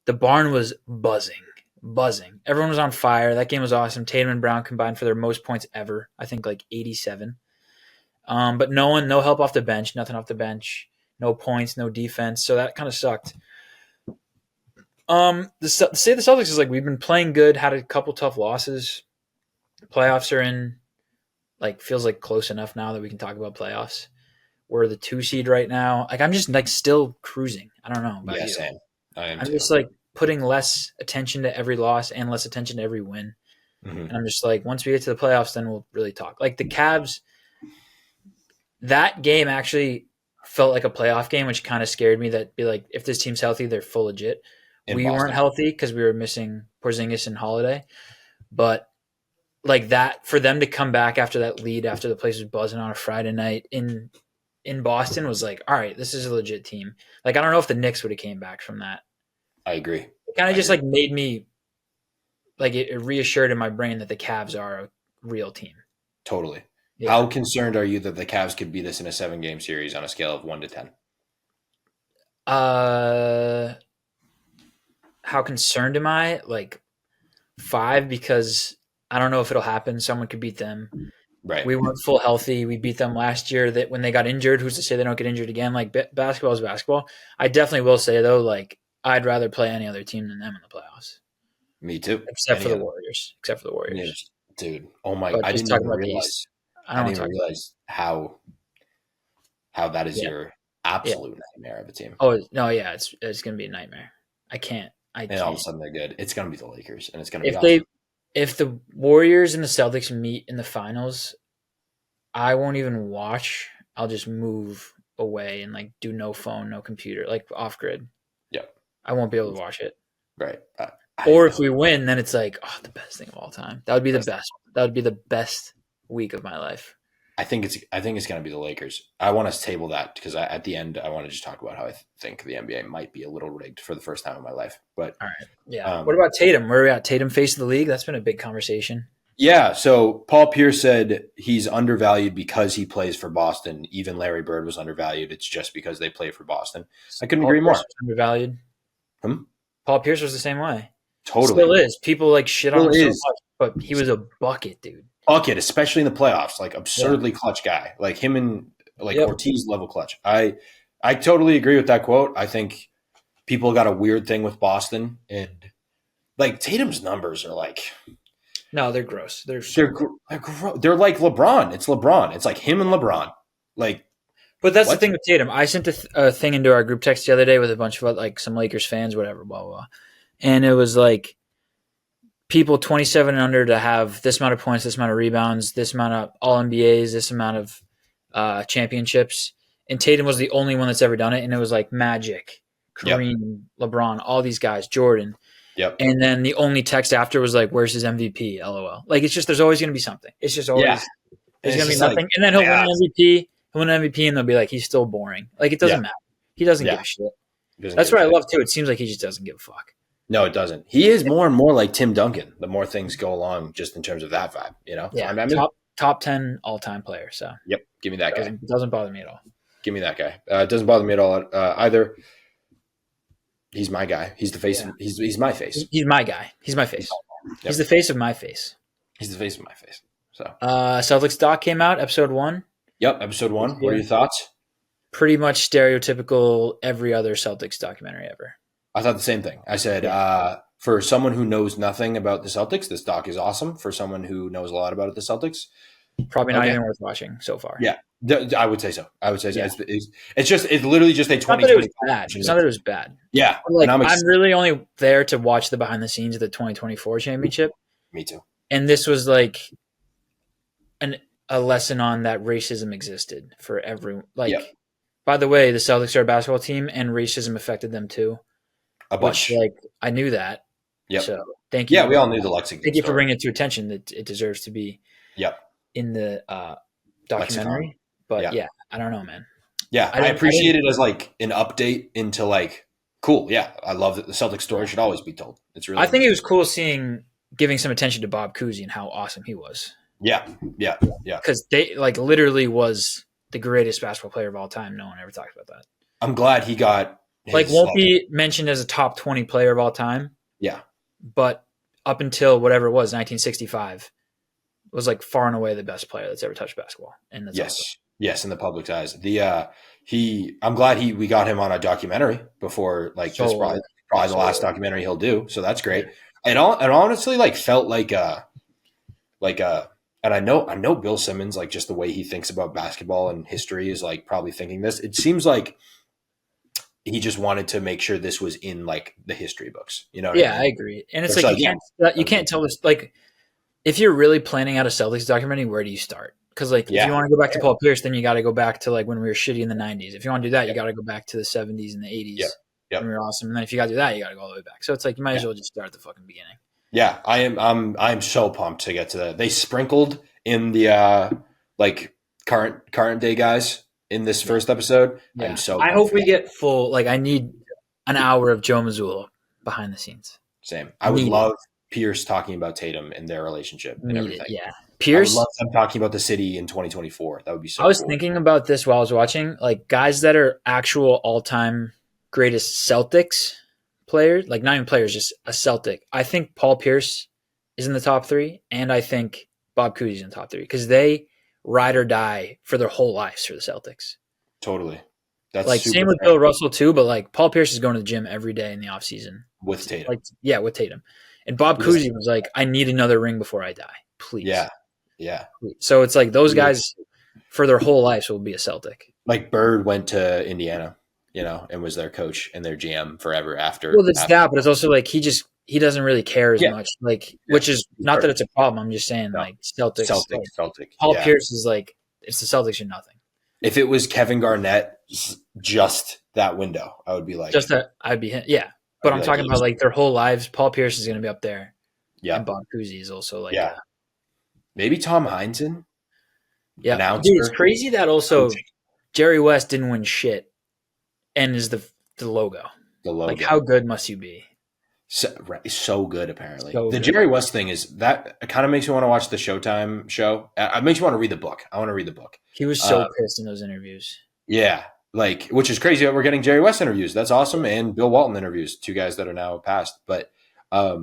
The barn was buzzing. Everyone was on fire. That game was awesome. Tatum and Brown combined for their most points ever. I think like 87. But no help off the bench. Nothing off the bench. No points, no defense. So that kind of sucked. The Celtics is like we've been playing good. Had a couple tough losses. Playoffs are in. Like feels like close enough now that we can talk about playoffs. We're the 2 seed right now. Like I'm just like still cruising. I don't know about you. Same. I'm too. Just like putting less attention to every loss and less attention to every win. Mm-hmm. And I'm just like, once we get to the playoffs, then we'll really talk. Like the Cavs, that game actually felt like a playoff game, which kind of scared me. That be like, if this team's healthy, they're full legit. We weren't healthy because we were missing Porzingis and Holiday, but like that for them to come back after that lead, after the place was buzzing on a Friday night in Boston was like, all right, this is a legit team. Like I don't know if the Knicks would have came back from that. I agree. It kind of just like made me like it reassured in my brain that the Cavs are a real team. Totally. Yeah. How concerned are you that the Cavs could beat us in a 7-game series on a scale of 1 to 10? How concerned am I? Like 5 because I don't know if it'll happen. Someone could beat them. Right. We weren't full healthy. We beat them last year. That when they got injured, who's to say they don't get injured again? Like basketball is basketball. I definitely will say though, like I'd rather play any other team than them in the playoffs. Me too. Except for the Warriors. Yeah, dude. Oh my! I didn't even realize. I didn't even realize how that is your absolute nightmare of a team. Oh no, yeah, it's gonna be a nightmare. I can't. And all of a sudden they're good. It's gonna be the Lakers, and it's gonna be awesome. If the Warriors and the Celtics meet in the finals, I won't even watch. I'll just move away and like do no phone, no computer, like off grid. Yeah, I won't be able to watch it. Right. Or if we win, then it's like, oh, the best thing of all time. That would be the best. That would be the best week of my life. I think it's going to be the Lakers. I want to table that because at the end, I want to just talk about how I think the NBA might be a little rigged for the first time in my life. But all right, yeah. What about Tatum? Where are we at? Tatum face of the league? That's been a big conversation. Yeah. So Paul Pierce said he's undervalued because he plays for Boston. Even Larry Bird was undervalued. It's just because they play for Boston. I couldn't agree more. Undervalued. Paul Pierce was the same way. Totally. Still is. People like shit on him so much, but he was a bucket, dude. Bucket, especially in the playoffs, like absurdly clutch guy, like him and like Ortiz level clutch. I totally agree with that quote. I think people got a weird thing with Boston, and like Tatum's numbers are like, no, they're gross. They're like LeBron. It's LeBron. It's like him and LeBron. Like But that's the thing with Tatum. I sent a thing into our group text the other day with a bunch of like some Lakers fans, whatever, blah, blah, blah. And it was like people 27 and under to have this amount of points, this amount of rebounds, this amount of all NBAs, this amount of championships. And Tatum was the only one that's ever done it. And it was like Magic, Kareem, LeBron, all these guys, Jordan. Yep. And then the only text after was like, where's his MVP? LOL. Like, it's just, there's always going to be something. It's just always, there's going to be nothing. Like, and then he'll win an MVP. He'll win an MVP and they'll be like, he's still boring. Like, it doesn't matter. He doesn't give a shit. That's what I love too. It seems like he just doesn't give a fuck. No, it doesn't. He is more and more like Tim Duncan the more things go along just in terms of that vibe, you know? Yeah, top 10 all-time player. So yep, give me that guy. It doesn't bother me at all. Give me that guy. It doesn't bother me at all either. He's my guy. He's the face. Yeah. He's my face. He's my guy. He's my face. Yep. He's the face of my face. He's the face of my face. So Celtics doc came out, episode 1. Yep, episode 1. What are your thoughts? Pretty much stereotypical every other Celtics documentary ever. I thought the same thing. I said, for someone who knows nothing about the Celtics, this doc is awesome. For someone who knows a lot about the Celtics, probably not even worth watching so far. Yeah, I would say so. Yeah. It's literally just a 2020. It's not that it was bad. Yeah. Like, I'm really only there to watch the behind the scenes of the 2024 championship. Me too. And this was like a lesson on that racism existed for everyone. Like, by the way, the Celtics are a basketball team and racism affected them too. A bunch. Like, I knew that. Yep. So thank you. Yeah, we all knew the Lexington. Thank you for bringing it to attention that it deserves to be in the documentary. Lexicon. But yeah, I don't know, man. Yeah, I appreciate it as like an update into like, cool. Yeah, I love that the Celtics story should always be told. It's really. I think it was cool giving some attention to Bob Cousy and how awesome he was. Yeah. Because they like literally was the greatest basketball player of all time. No one ever talks about that. I'm glad he got. Won't be mentioned as a top 20 player of all time. Yeah. But up until whatever it was, 1965, was like far and away the best player that's ever touched basketball. And that's awesome. Yes, in the public's eyes. I'm glad we got him on a documentary before, like, this probably the last documentary he'll do. So that's great. And honestly, like, felt like and I know Bill Simmons, like, just the way he thinks about basketball and history is like probably thinking this. It seems like he just wanted to make sure this was in like the history books, you know? I agree. And it's like, you can't tell this, like, if you're really planning out a Celtics documentary, where do you start? Because like, if you want to go back to Paul Pierce, then you got to go back to like when we were shitty in the 90s. If you want to do that, you got to go back to the 70s and the 80s when we were awesome. And then if you got to do that, you got to go all the way back. So it's like, you might as well just start at the fucking beginning. Yeah, I'm so pumped to get to that. They sprinkled in the like current day guys in this first episode. Yeah. I hope we get full. Like, I need an hour of Joe Mazzulla behind the scenes. Same. I would love Pierce talking about Tatum and their relationship and everything. Yeah, Pierce. I would love them talking about the city in 2024. That would be so. I was thinking about this while I was watching, like, guys that are actual all-time greatest Celtics players, like not even players, just a Celtic. I think Paul Pierce is in the top 3, and I think Bob Cousy is in the top 3 because they ride or die for their whole lives for the Celtics. Totally. That's like same with Bill Russell too, but like Paul Pierce is going to the gym every day in the off season with Tatum. Like, with Tatum, and Bob Cousy was like, "I need another ring before I die, please." Yeah. So it's like those guys for their whole lives will be a Celtic. Like Bird went to Indiana, and was their coach and their GM forever after. Well, it's that, but it's also like he doesn't really care as much. Like, which is not that it's a problem. I'm just saying, like, Celtics. Paul Pierce is like, it's the Celtics or nothing. If it was Kevin Garnett, just that window, I would be like, I'd be But I'm talking about like their whole lives. Paul Pierce is going to be up there. Yeah, and Bob Cousy is also like, maybe Tom Heinsohn. Yeah, dude, it's crazy that also Jerry West didn't win shit, and is the logo. The logo. Like, how good must you be? So good, apparently. The Jerry West thing is that it kind of makes me want to watch the Showtime show. It makes me want to read the book. I want to read the book. He was so pissed in those interviews. Yeah, like, which is crazy that we're getting Jerry West interviews. That's awesome, and Bill Walton interviews, 2 guys that are now passed. But that's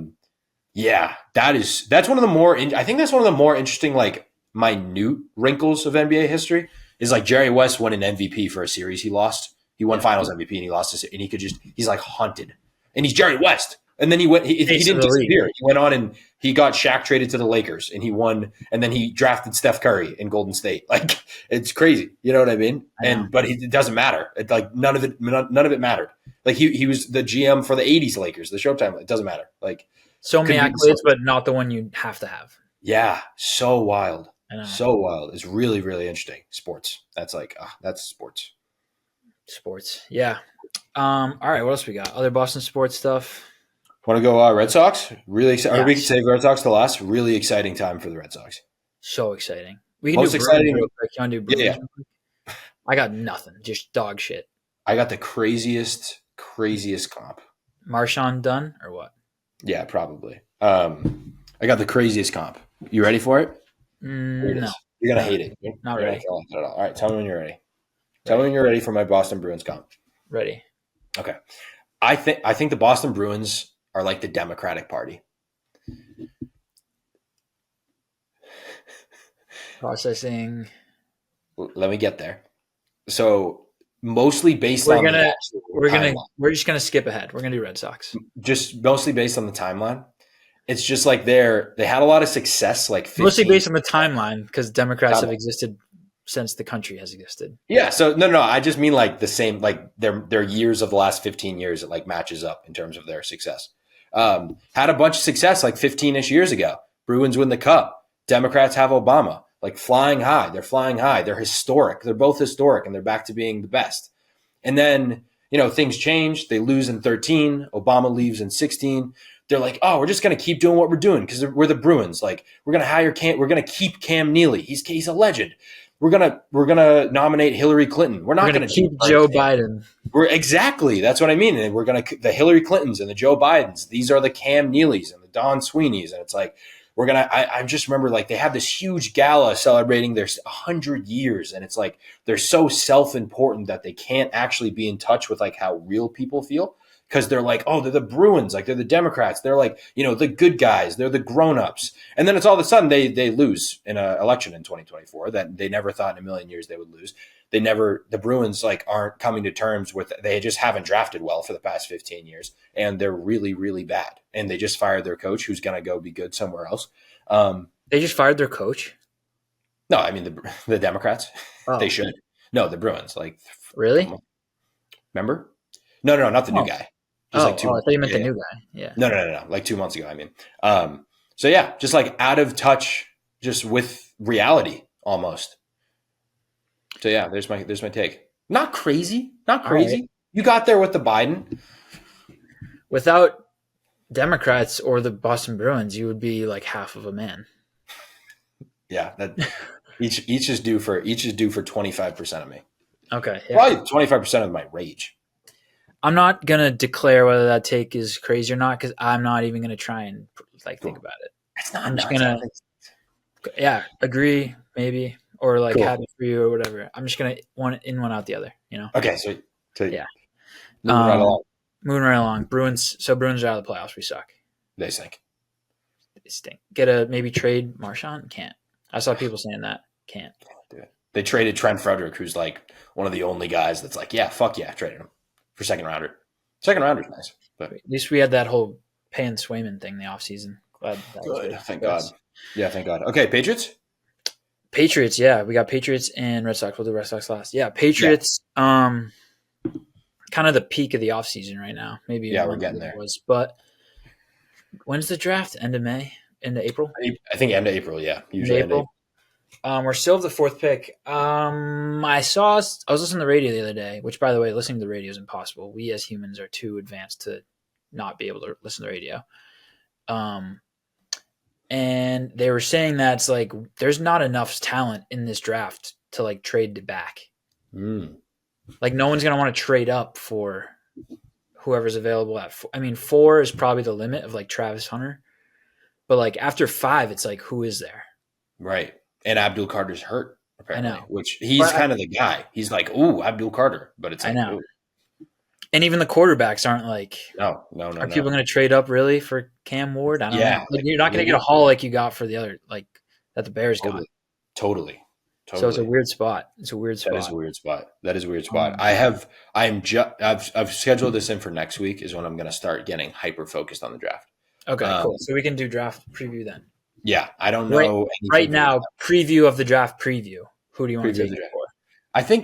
one of the more. I think that's one of the more interesting, like, minute wrinkles of NBA history. Is like Jerry West won an MVP for a series he lost. He won Finals MVP and he lost this, and he's like haunted. And he's Jerry West. And then he went. He Face of didn't the league. disappear. He went on and he got Shaq traded to the Lakers, and he won. And then he drafted Steph Curry in Golden State. Like it's crazy. You know what I mean? But it doesn't matter. Like none of it mattered. Like he was the GM for the '80s Lakers, the Showtime. It doesn't matter. Like so many accolades, but not the one you have to have. Yeah, so wild. So wild. It's really, really interesting. Sports. That's like that's sports. Sports. Yeah. All right. What else we got? Other Boston sports stuff. Want to go Red Sox? Really exciting. Or we could save Red Sox to last. Really exciting time for the Red Sox. So exciting. We can Most do exciting. Real quick. You want to do Bruins? Yeah. I got nothing. Just dog shit. I got the craziest comp. Marchand done or what? Yeah, probably. I got the craziest comp. You ready for it? No. You're gonna hate it. Not ready. All right, tell me when you're ready. Tell me when you're ready for my Boston Bruins comp. Ready. Okay. I think the Boston Bruins are like the Democratic Party. Processing. Let me get there. So mostly based on we're just gonna skip ahead. We're gonna do Red Sox. Just mostly based on the timeline. It's just like they had a lot of success, like 15, mostly based on the timeline because Democrats have existed since the country has existed. Yeah. So no. I just mean like the same, like their years of the last 15 years. It like matches up in terms of their success. Had a bunch of success like 15-ish years ago. Bruins win the cup. Democrats have Obama, like flying high. They're flying high. They're historic. They're both historic, and they're back to being the best. And then things change. They lose in 13. Obama leaves in 16. They're like, oh, we're just going to keep doing what we're doing because we're the Bruins. Like we're going to we're going to keep Cam Neely. He's a legend. We're gonna nominate Hillary Clinton. We're not going to keep Joe Biden. Exactly. That's what I mean. And we're going to the Hillary Clintons and the Joe Bidens. These are the Cam Neelys and the Don Sweeneys. And it's like I just remember like they have this huge gala celebrating their 100 years, and it's like they're so self-important that they can't actually be in touch with like how real people feel. Because they're like, oh, they're the Bruins, like they're the Democrats. They're like, the good guys. They're the grown-ups. And then it's all of a sudden they lose in an election in 2024 that they never thought in a million years they would lose. The Bruins like aren't coming to terms with, they just haven't drafted well for the past 15 years. And they're really, really bad. And they just fired their coach who's going to go be good somewhere else. They just fired their coach? No, I mean the Democrats. Oh. They should. No, the Bruins. Like really? Remember? No, not the new guy. Like I thought you meant the new guy. Yeah. No. Like 2 months ago, I mean. So yeah, just like out of touch, just with reality almost. So yeah, there's my take. Not crazy. Right. You got there with the Biden. Without Democrats or the Boston Bruins, you would be like half of a man. Yeah, that each is due for 25% of me. Okay. Yeah. Probably 25% of my rage. I'm not going to declare whether that take is crazy or not because I'm not even going to try and think about it. I'm just going to, agree maybe or like happy for you or whatever. I'm just going to one out the other, Okay, so yeah. Moving right along. Bruins are out of the playoffs. We suck. They stink. Get a maybe trade Marchand? Can't. I saw people saying that. Can't. Do it. They traded Trent Frederick, who's like one of the only guys that's like, yeah, fuck yeah, traded him. For second rounder. Second rounder's nice. But at least we had that whole paying Swayman thing in the offseason. Glad that good. Thank God. Yeah, thank God. Okay, Patriots? Patriots, yeah. We got Patriots and Red Sox. We'll do Red Sox last. Yeah, Patriots, kind of the peak of the offseason right now. Maybe we're getting there. But when's the draft? End of May? End of April? I think end of April, yeah. Usually end of April. We're still the fourth pick. I was listening to the radio the other day, which, by the way, listening to the radio is impossible. We as humans are too advanced to not be able to listen to the radio. And they were saying that it's like there's not enough talent in this draft to like trade back. Like no one's gonna want to trade up for whoever's available at 4. I mean, 4 is probably the limit of like Travis Hunter, but like after 5, it's like who is there? Right. And Abdul Carter's hurt, apparently. I know. Which he's kind of the guy. He's like, ooh, Abdul Carter. But it's like, I know. Ooh. And even the quarterbacks aren't like, no. Are people going to trade up really for Cam Ward? I don't know. Like, you're not going to get a haul like you got for the other, like that the Bears got. Totally. So it's a Totally. weird spot. It's a weird That is spot. a weird spot. That is a weird spot. I've scheduled this in for next week is when I'm going to start getting hyper focused on the draft. Okay, cool. So we can do draft preview then. Yeah, I don't Right, know right anything. now, preview of the draft preview. Who do you want to Preview of take the it draft. for?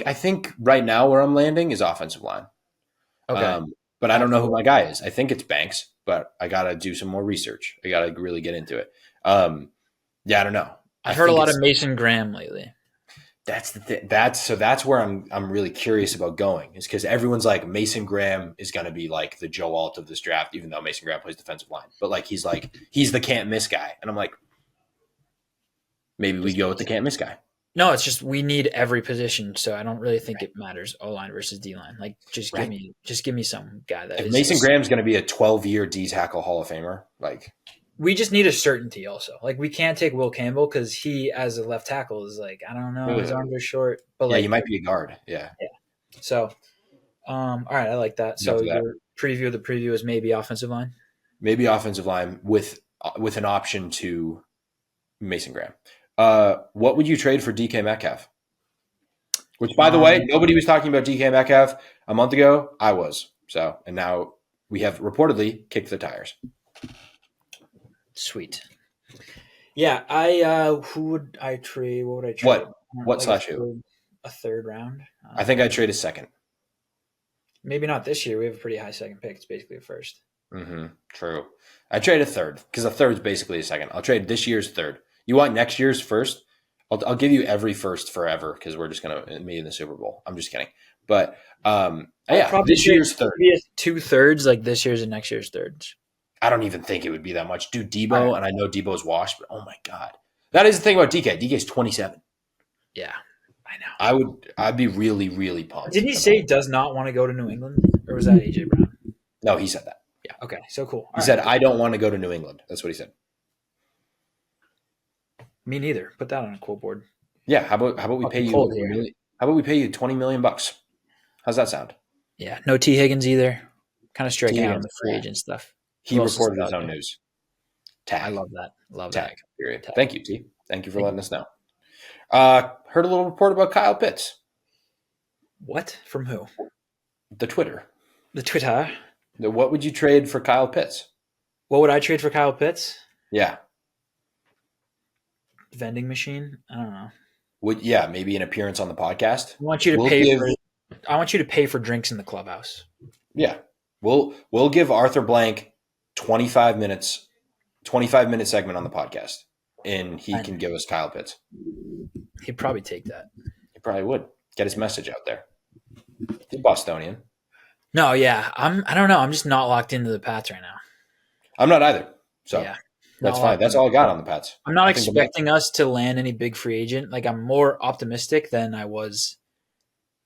I think right now where I'm landing is offensive line. Okay. But I don't know who my guy is. I think it's Banks, but I got to do some more research. I got to really get into it. Yeah, I don't know. I've heard a lot of Mason Graham lately. That's the thing. That's where I'm really curious about going is because everyone's like Mason Graham is going to be like the Joe Alt of this draft, even though Mason Graham plays defensive line. But he's the can't miss guy, and I'm like, maybe we go with the can't miss guy. No, it's just we need every position, so I don't really think it matters O line versus D line. Like, just give me some guy that if is. Mason Graham's going to be a 12-year D tackle Hall of Famer, we just need a certainty. Also, like we can't take Will Campbell because he, as a left tackle, is like I don't know, his arms are short. But he might be a guard. Yeah. So, all right, I like that. So your preview of the preview is maybe offensive line. Maybe offensive line with an option to Mason Graham. What would you trade for DK Metcalf? Which, by the way, nobody was talking about DK Metcalf a month ago. I was. So, and now we have reportedly kicked the tires. Sweet. Yeah, who would I trade? What would I trade? What slash who? A third round. I think I'd trade a second. Maybe not this year. We have a pretty high second pick. It's basically a first. True. I'd trade a third because a third is basically a second. I'll trade this year's third. You want next year's first? I'll give you every first forever because we're just going to be in the Super Bowl. I'm just kidding. But this year's third. 2/3, like this year's and next year's thirds. I don't even think it would be that much. Dude, Debo, and I know Debo's washed, but oh my God. That is the thing about DK. DK's 27. Yeah, I know. I'd be really, really pumped. Didn't he say he does not want to go to New England? Or was that AJ Brown? No, he said that. Yeah, okay. So cool. He said, I don't want to go to New England. That's what he said. Me neither. Put that on a quote board. Yeah, how about we pay you how about we pay you $20 million? How's that sound? Yeah, no T. Higgins either. Kind of striking out on the free agent stuff. He reported his own news. Tag. I love that. Tag. Period. Tag. Thank you, T. Thank you for letting us know. Heard a little report about Kyle Pitts. What? From who? The Twitter. The Twitter? What would you trade for Kyle Pitts? What would I trade for Kyle Pitts? Yeah. Vending machine? I don't know. Maybe an appearance on the podcast. I want you to pay for drinks in the clubhouse. Yeah. We'll give Arthur Blank 25 minute segment on the podcast, and he can give us Kyle Pitts. He'd probably take that. He probably would get his message out there. He's Bostonian. No, yeah, I don't know. I'm just not locked into the Pats right now. I'm not either. So yeah, that's fine. That's all I got on the Pats. I'm not expecting us to land any big free agent. Like I'm more optimistic than I was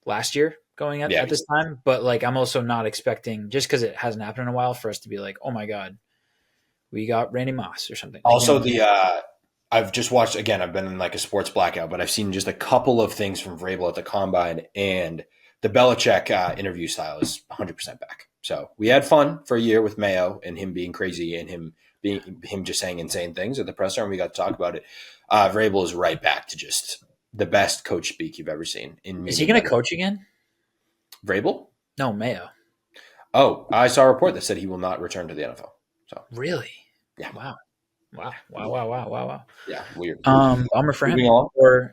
last year going at this time. But like I'm also not expecting, just because it hasn't happened in a while, for us to be like, oh my God, we got Randy Moss or something. Also, I've just watched, again, I've been in like a sports blackout, but I've seen just a couple of things from Vrabel at the Combine, and the Belichick interview style is 100% back. So we had fun for a year with Mayo and him being crazy and him just saying insane things at the presser, and we got to talk about it. Vrabel is right back to just the best coach speak you've ever seen. Is he going to coach again? Vrabel? No, Mayo. Oh, I saw a report that said he will not return to the NFL. So really? Yeah. Wow. Yeah, weird. Bummer for him. Whatever.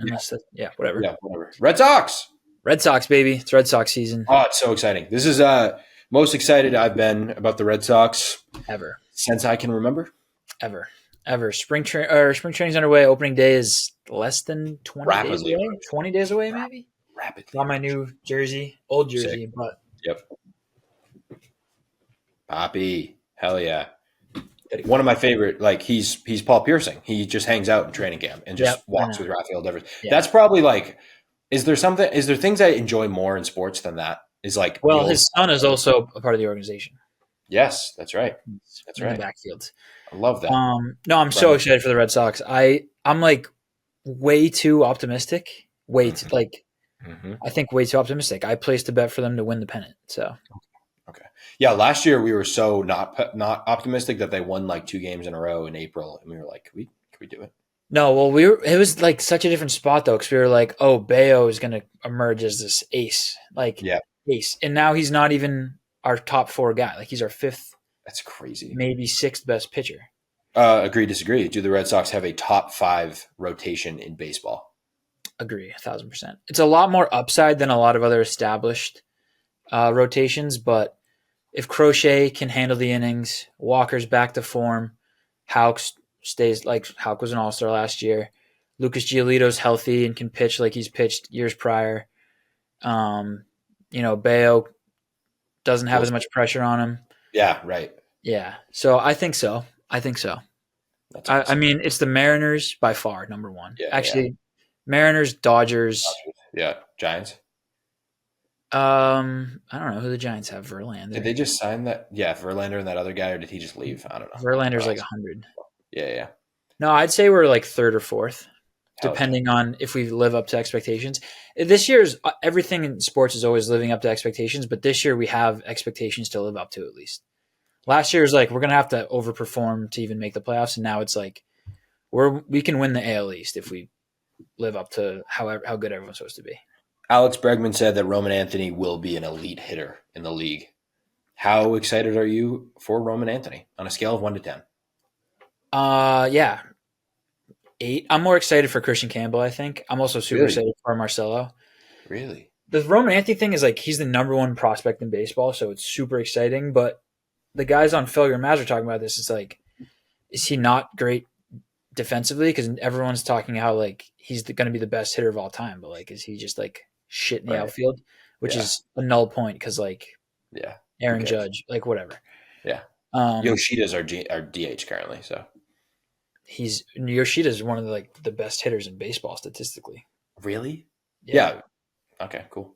Yeah, whatever. Red Sox, baby. It's Red Sox season. Oh, it's so exciting. This is most excited I've been about the Red Sox ever since I can remember. Ever. Spring training's underway. Opening day is less than 20 days away. 20 days away, maybe. Rapidly. Not my new jersey, old jersey, Sick. but yep. Poppy, hell yeah. One of my favorite, like he's Paul Piercing. He just hangs out in training camp and just walks with Rafael Devers. Yeah. That's probably like, is there things I enjoy more in sports than that? Is like, well, his son is also a part of the organization. Yes, that's right. That's right. In the backfield. I love that. No, I'm so excited for the Red Sox. I'm like way too optimistic. I think way too optimistic. I placed a bet for them to win the pennant. So. Okay. Yeah, last year we were so not optimistic that they won like 2 games in a row in April, and we were like, can we do it? No, well, it was like such a different spot though, because we were like, oh, Bayo is going to emerge as this ace, like Yeah, ace, and now he's not even our top four guy. Like he's our fifth, that's crazy. maybe sixth best pitcher. Agree, disagree. Do the Red Sox have a top 5 rotation in baseball? Agree, 1,000%. It's a lot more upside than a lot of other established rotations, but if Crochet can handle the innings, Walker's back to form, Houck stays like Houck was an all-star last year. Lucas Giolito's healthy and can pitch like he's pitched years prior. Bayo doesn't have as much pressure on him. Yeah, right. Yeah, so I think so. That's awesome. I mean, it's the Mariners by far number one. Yeah, Actually, Mariners, Dodgers. Yeah, Giants. I don't know who the Giants have. Verlander. Did they just sign that? Yeah, Verlander and that other guy, or did he just leave? I don't know. Verlander's like 100. Yeah. No, I'd say we're like third or fourth, Hell depending on if we live up to expectations. This year's everything in sports is always living up to expectations, but this year we have expectations to live up to at least. Last year was like we're gonna have to overperform to even make the playoffs, and now it's like we can win the AL East if we live up to how good everyone's supposed to be. Alex Bregman said that Roman Anthony will be an elite hitter in the league. How excited are you for Roman Anthony on a scale of 1 to 10? Yeah, 8. I'm more excited for Christian Campbell. I think I'm also super excited for Marcelo. Really? The Roman Anthony thing is like he's the number one prospect in baseball, so it's super exciting. But the guys on Felger and Maz are talking about this. It's like, is he not great defensively? Because everyone's talking how like he's going to be the best hitter of all time, but like is he just like shit in the outfield, which is a null point because like Aaron Judge, like whatever. Yeah. Yoshida's our DH currently, so Yoshida's one of the best hitters in baseball statistically. Really? Yeah. Okay, cool.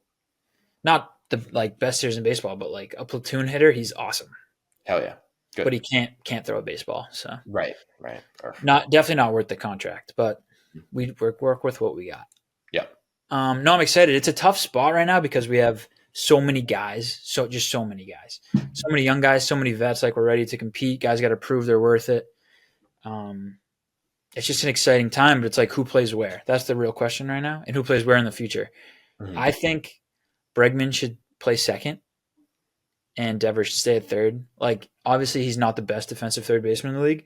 Not the best hitters in baseball, but like a platoon hitter, he's awesome. Hell yeah. Good. But he can't throw a baseball, so right. Definitely not worth the contract, but we work with what we got. Yeah. No, I'm excited. It's a tough spot right now because we have so many guys, so many guys, so many young guys, so many vets. Like we're ready to compete. Guys got to prove they're worth it. It's just an exciting time, but it's like who plays where? That's the real question right now, and who plays where in the future. Mm-hmm. I think Bregman should play second, and Devers should stay at third. Like obviously, he's not the best defensive third baseman in the league,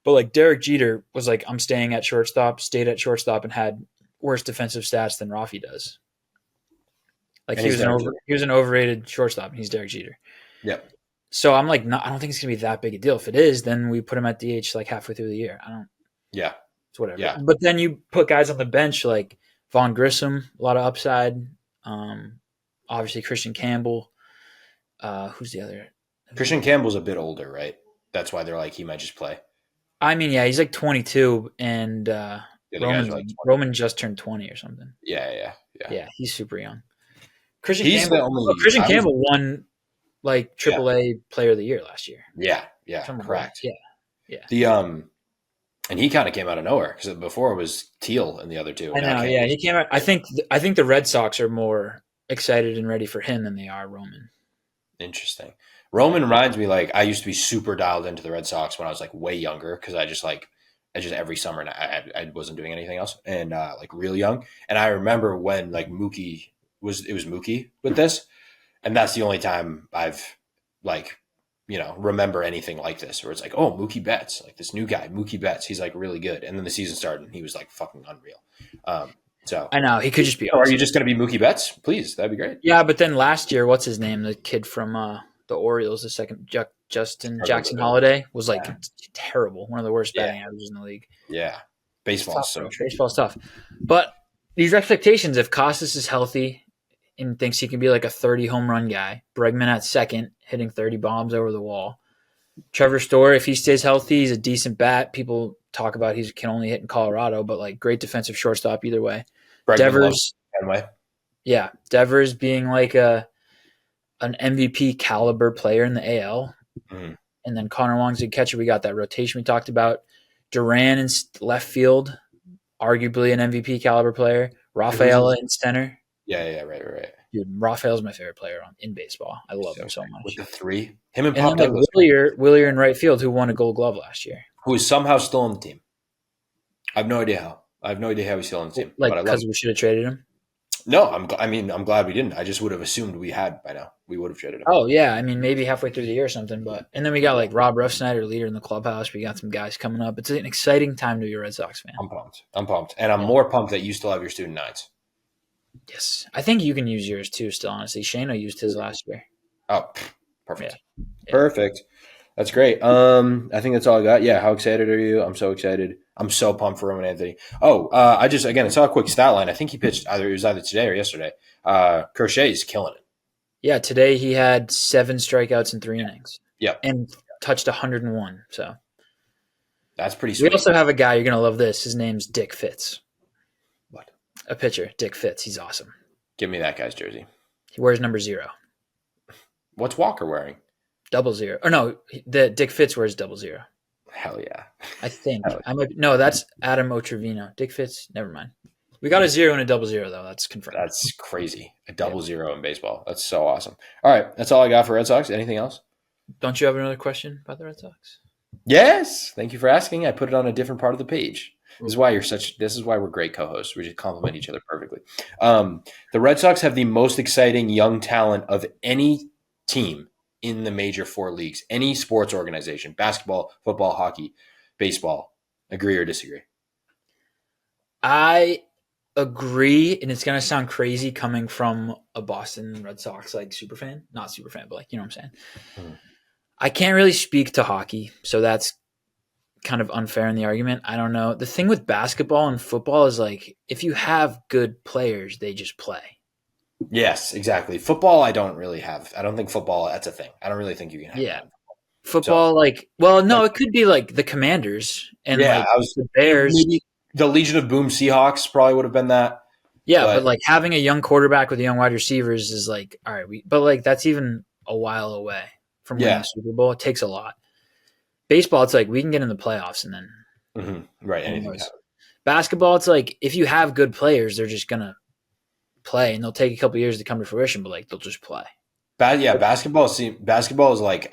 but like Derek Jeter was like, I'm staying at shortstop, stayed at shortstop, and had worse defensive stats than Rafi does. Like he was an overrated shortstop, and he's Derek Jeter. Yep. So I'm like, I don't think it's gonna be that big a deal. If it is, then we put him at DH like halfway through the year. I don't. Yeah. It's whatever. Yeah. But then you put guys on the bench like Vaughn Grissom, a lot of upside. Obviously Christian Campbell. Who's the other? Christian Campbell's a bit older, right? That's why they're like he might just play. I mean, yeah, he's like 22, and Roman just turned 20 or something. Yeah. Yeah, he's super young. Christian Campbell won like AAA Player of the Year last year. Yeah, correct. Yeah. And he kind of came out of nowhere because before it was Teal and the other two. I know. Yeah, he came out. I think the Red Sox are more excited and ready for him than they are Roman. Interesting. Roman reminds me like I used to be super dialed into the Red Sox when I was like way younger because I just every summer and I wasn't doing anything else and like real young. And I remember when like Mookie was Mookie with this, and that's the only time I've like remember anything like this where it's like, oh, Mookie Betts, like this new guy, Mookie Betts, he's like really good. And then the season started and he was like fucking unreal. So I know he could just be. Awesome. Are you just going to be Mookie Betts? Please, that'd be great. Yeah, but then last year, what's his name? The kid from the Orioles, the second Jackson Holiday was like terrible. One of the worst batting averages in the league. Yeah, baseball's tough. But these expectations, if Costas is healthy and thinks he can be like a 30 home run guy, Bregman at second, hitting 30 bombs over the wall. Trevor Story, if he stays healthy, he's a decent bat. People talk about he can only hit in Colorado, but like great defensive shortstop either way. Bregman Devers being like an MVP caliber player in the AL. Mm-hmm. And then Connor Wong's a catcher. We got that rotation we talked about. Duran in left field, arguably an MVP caliber player. Rafaela in center. Yeah, right. Dude, Rafael's my favorite player in baseball. I love him so much. With the three, him and Pop Douglas. Willier in right field, who won a Gold Glove last year, who is somehow still on the team. I have no idea how. I have no idea how he's still on the team, Like, but I love because him. we should have traded him? No, I'm glad we didn't. I just would have assumed we had by now. We would have traded him. Oh, yeah. I mean, maybe halfway through the year or something. But and then we got like Rob Ruffsnyder, leader in the clubhouse. We got some guys coming up. It's an exciting time to be a Red Sox fan. I'm pumped. And I'm more pumped that you still have your student nines. Yes. I think you can use yours too still, honestly. Shayna used his last year. Oh, perfect. Yeah. Perfect. That's great. I think that's all I got. Yeah, how excited are you? I'm so excited. I'm so pumped for Roman Anthony. Oh, I saw a quick stat line. I think he pitched either today or yesterday. Crochet's killing it. Yeah, today he had 7 strikeouts in 3 innings. Yep. And touched 101. So that's pretty sweet. We also have a guy, you're gonna love this. His name's Dick Fitz. What? A pitcher, Dick Fitz. He's awesome. Give me that guy's jersey. He wears number 0. What's Walker wearing? 00. Or no, the Dick Fitz wears 00. Hell yeah. I think. No, that's Adam Otrevino. Dick Fitz, never mind. We got a 0 and a 00 though. That's confirmed. That's crazy. A 00 in baseball. That's so awesome. All right, that's all I got for Red Sox. Anything else? Don't you have another question about the Red Sox? Yes. Thank you for asking. I put it on a different part of the page. This is why we're great co-hosts. We just complement each other perfectly. The Red Sox have the most exciting young talent of any team in the major 4 leagues, any sports organization, basketball, football, hockey, baseball. Agree or disagree? I agree, and it's going to sound crazy coming from a Boston Red Sox super fan. Not super fan, but you know what I'm saying. Mm-hmm. I can't really speak to hockey, so that's kind of unfair in the argument. I don't know. The thing with basketball and football is if you have good players, they just play. Yes, exactly. Football, I don't think football, that's a thing. I don't really think you can have that. Football, it could be the Commanders and the Bears. Maybe the Legion of Boom Seahawks probably would have been that. Yeah, but having a young quarterback with young wide receivers is all right. That's even a while away from winning the Super Bowl. It takes a lot. Baseball, it's we can get in the playoffs and then right. Anything. Basketball, it's if you have good players, they're just gonna play, and they'll take a couple years to come to fruition, but they'll just play. Basketball is